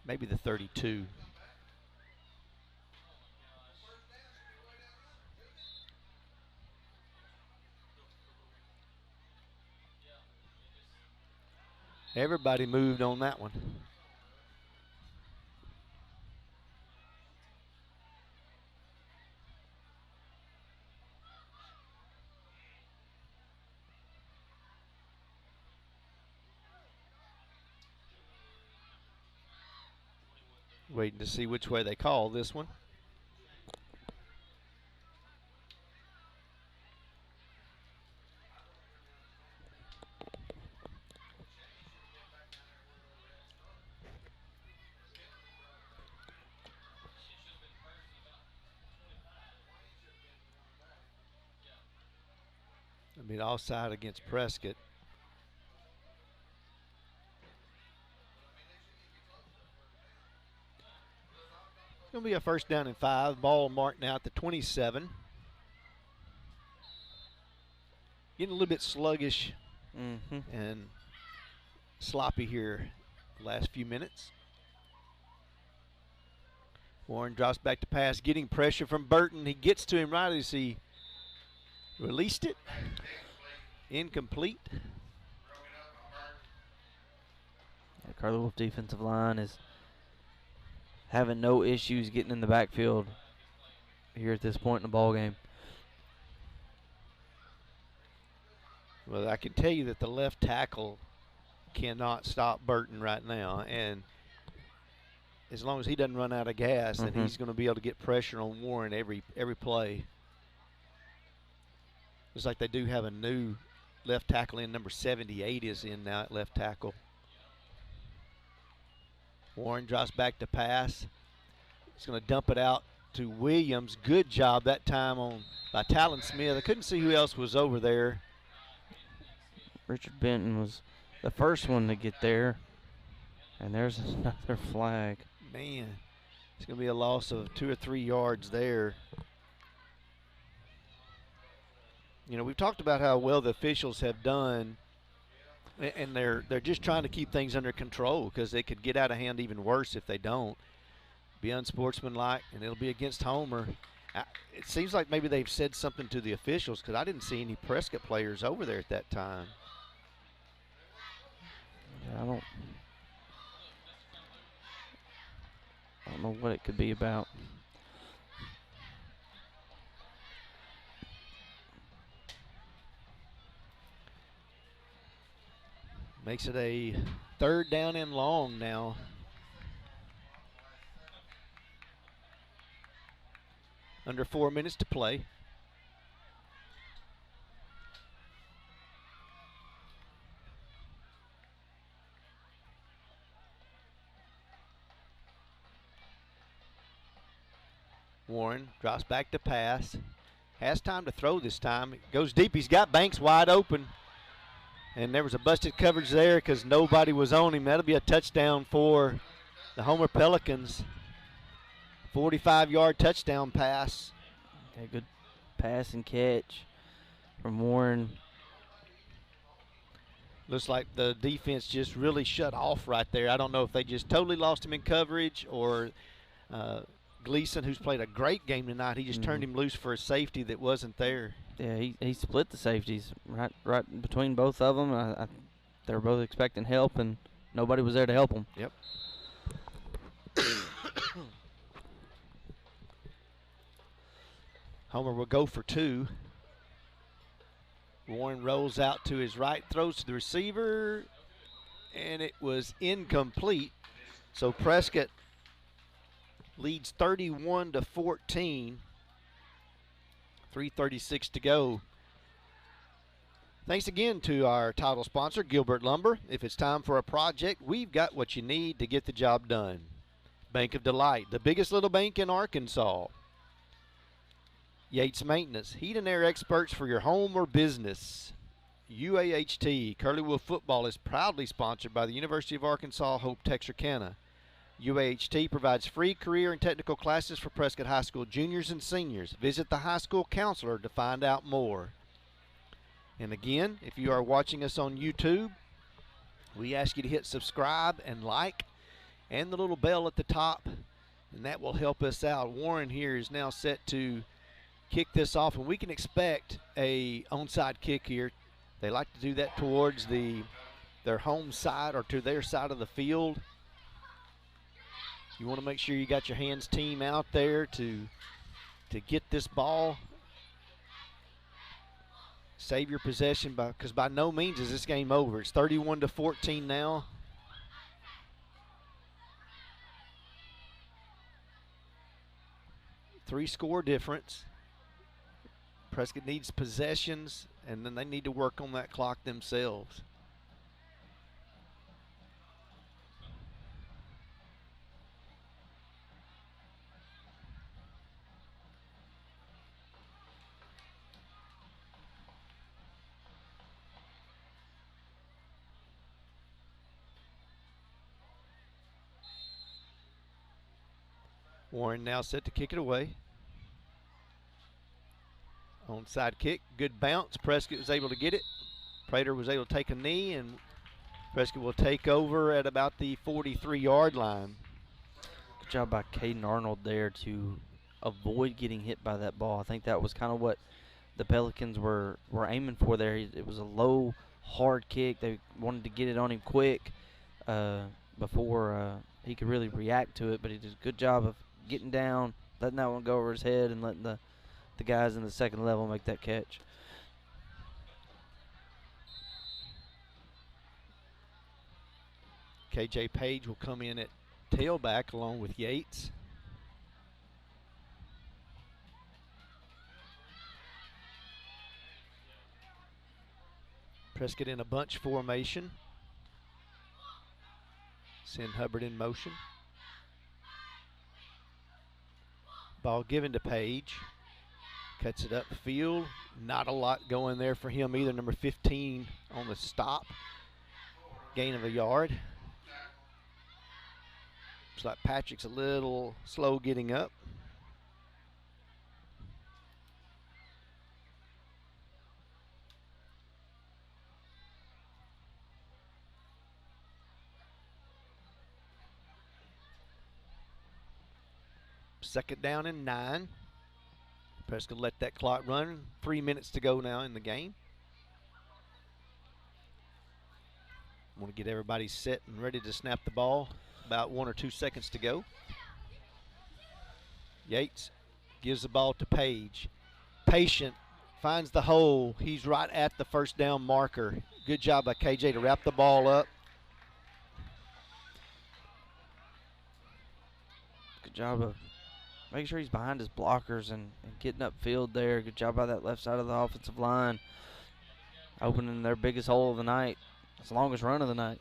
Maybe the 32. Everybody moved on that one. Waiting to see which way they call this one. Offside against Prescott. It's going to be a 1st down and 5. Ball marked now at the 27. Getting a little bit sluggish and sloppy here the last few minutes. Warren drops back to pass, getting pressure from Burton. He gets to him right as he released it. Incomplete. Carla Wolf defensive line is having no issues getting in the backfield here at this point in the ball game. Well, I can tell you that the left tackle cannot stop Burton right now, and as long as he doesn't run out of gas, then he's going to be able to get pressure on Warren every play. Looks like they do have a new left tackle in. Number 78 is in now at left tackle. Warren drops back to pass. He's going to dump it out to Williams. Good job that time by Talon Smith. I couldn't see who else was over there. Richard Benton was the first one to get there. And there's another flag. Man, it's going to be a loss of 2 or 3 yards there. We've talked about how well the officials have done, and they're just trying to keep things under control because they could get out of hand even worse if they don't. Be unsportsmanlike, and it'll be against Homer. It seems like maybe they've said something to the officials because I didn't see any Prescott players over there at that time. Yeah, I don't know what it could be about. Makes it a 3rd down and long now. Under 4 minutes to play. Warren drops back to pass. Has time to throw this time. Goes deep. He's got Banks wide open. And there was a busted coverage there because nobody was on him. That'll be a touchdown for the Homer Pelicans. 45-yard touchdown pass. Okay, good pass and catch from Warren. Looks like the defense just really shut off right there. I don't know if they just totally lost him in coverage or Gleason, who's played a great game tonight, he just turned him loose for a safety that wasn't there. Yeah, he split the safeties right between both of them. They were both expecting help, and nobody was there to help them. Yep. Homer will go for 2. Warren rolls out to his right, throws to the receiver, and it was incomplete. So Prescott leads 31-14. 3:36 to go. Thanks again to our title sponsor, Gilbert Lumber. If it's time for a project, we've got what you need to get the job done. Bank of Delight, the biggest little bank in Arkansas. Yates Maintenance, heat and air experts for your home or business. UAHT, Curlywell Football is proudly sponsored by the University of Arkansas Hope Texarkana. UAHT provides free career and technical classes for Prescott High School juniors and seniors. Visit the high school counselor to find out more. And again, if you are watching us on YouTube, we ask you to hit subscribe and like and the little bell at the top, and that will help us out. Warren here is now set to kick this off, and we can expect a onside kick here. They like to do that towards their home side or to their side of the field. You want to make sure you got your hands team out there to get this ball. Save your possession because by no means is this game over. It's 31-14 now. Three-score difference. Prescott needs possessions, and then they need to work on that clock themselves. Warren now set to kick it away. Onside kick, good bounce. Prescott was able to get it. Prater was able to take a knee, and Prescott will take over at about the 43-yard line. Good job by Caden Arnold there to avoid getting hit by that ball. I think that was kind of what the Pelicans were aiming for there. It was a low, hard kick. They wanted to get it on him quick before he could really react to it, but he did a good job of getting down, letting that one go over his head, and letting the guys in the second level make that catch. KJ Page will come in at tailback along with Yates. Prescott in a bunch formation. Send Hubbard in motion. Ball given to Page. Cuts it up field. Not a lot going there for him either. Number 15 on the stop. Gain of a yard. Looks like Patrick's a little slow getting up. Second down and 9. Prescott let that clock run. 3 minutes to go now in the game. Want to get everybody set and ready to snap the ball. About 1 or 2 seconds to go. Yates gives the ball to Page. Patient finds the hole. He's right at the first down marker. Good job by KJ to wrap the ball up. Good job of making sure he's behind his blockers and getting upfield there. Good job by that left side of the offensive line. Opening their biggest hole of the night. It's the longest run of the night.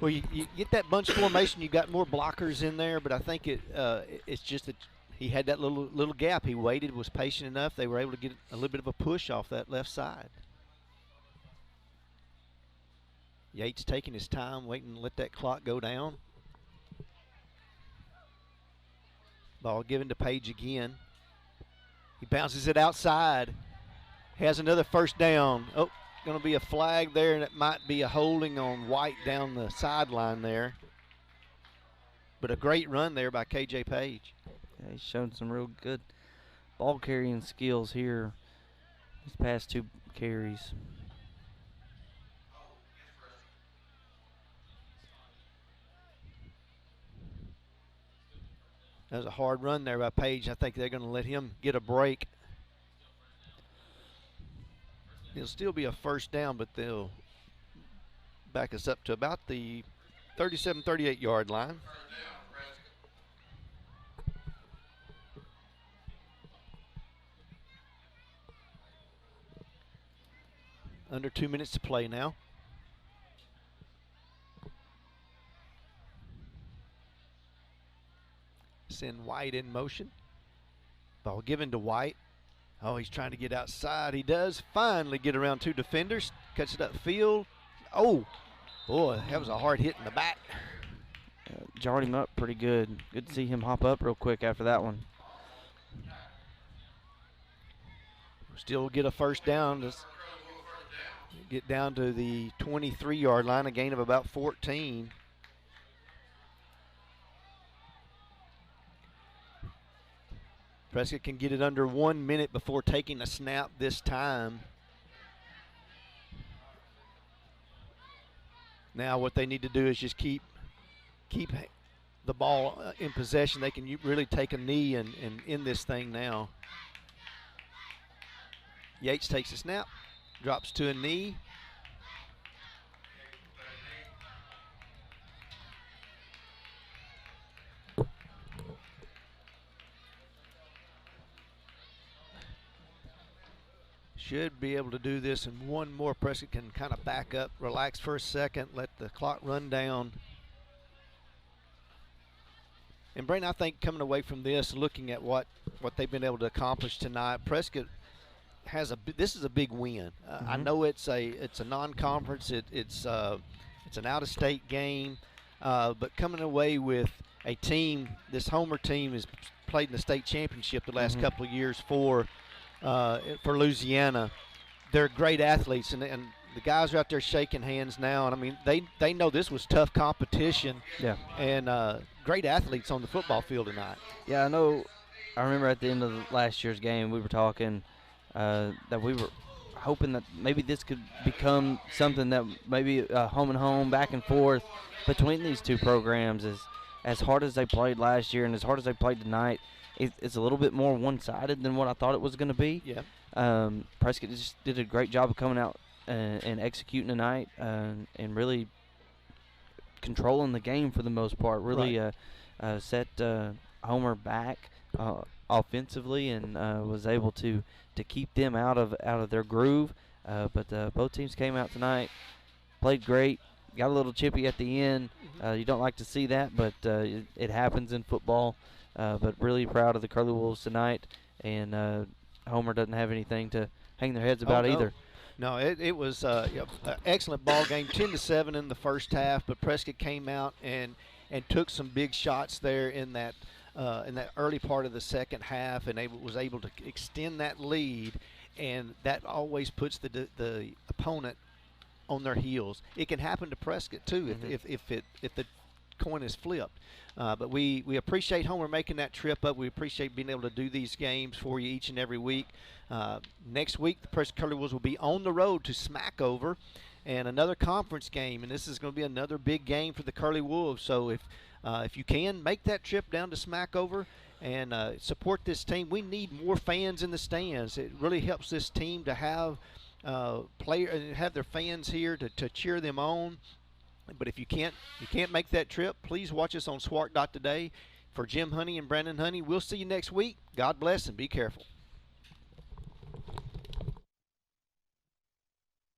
Well, you get that bunch formation, you got more blockers in there, but I think it's just that he had that little gap. He waited, was patient enough. They were able to get a little bit of a push off that left side. Yates taking his time, waiting to let that clock go down. Ball given to Page again. He bounces it outside. Has another first down. Oh, going to be a flag there, and it might be a holding on White down the sideline there. But a great run there by KJ Page. Yeah, he's shown some real good ball carrying skills here these past 2 carries. That was a hard run there by Page. I think they're going to let him get a break. It'll still be a first down, but they'll back us up to about the 37, 38-yard line. Under 2 minutes to play now. Send White in motion. Ball given to White. Oh, he's trying to get outside. He does finally get around 2 defenders. Cuts it upfield. Oh, boy, that was a hard hit in the back. Jarred him up pretty good. Good to see him hop up real quick after that one. Still get a first down. Just get down to the 23-yard line, a gain of about 14. Prescott can get it under 1 minute before taking a snap this time. Now what they need to do is just keep the ball in possession. They can really take a knee and end this thing now. Yates takes a snap, drops to a knee. Should be able to do this in one more. Prescott can kind of back up, relax for a second, let the clock run down. And Brayden, I think coming away from this, looking at what they've been able to accomplish tonight, Prescott has this is a big win. I know it's a non-conference, it's an out-of-state game, but coming away with a team, this Homer team has played in the state championship the last couple of years for Louisiana. They're great athletes, and the guys are out there shaking hands now. And I mean, they know this was tough competition. Yeah. And great athletes on the football field tonight. Yeah, I know. I remember at the end of last year's game, we were talking that we were hoping that maybe this could become something that maybe home and home, back and forth between these two programs. As hard as they played last year and as hard as they played tonight, it's a little bit more one-sided than what I thought it was going to be. Yeah. Prescott just did a great job of coming out and executing tonight and really controlling the game for the most part. Really set Homer back offensively and was able to keep them out of their groove. But both teams came out tonight, played great. Got a little chippy at the end. You don't like to see that, but it happens in football. But really proud of the Curly Wolves tonight, and Homer doesn't have anything to hang their heads about either. No, it was an excellent ball game, 10-7 in the first half. But Prescott came out and took some big shots there in that early part of the second half, and was able to extend that lead. And that always puts the opponent on their heels. It can happen to Prescott too if the coin is flipped. But we appreciate Homer making that trip up. We appreciate being able to do these games for you each and every week. Next week, the Prescott Curly Wolves will be on the road to Smackover, and another conference game. And this is going to be another big game for the Curly Wolves. So if you can, make that trip down to Smackover and support this team. We need more fans in the stands. It really helps this team to have have their fans here to cheer them on. But if you can't make that trip, please watch us on Swart Today. For Jim Honey and Brandon Honey, we'll see you next week. God bless and be careful.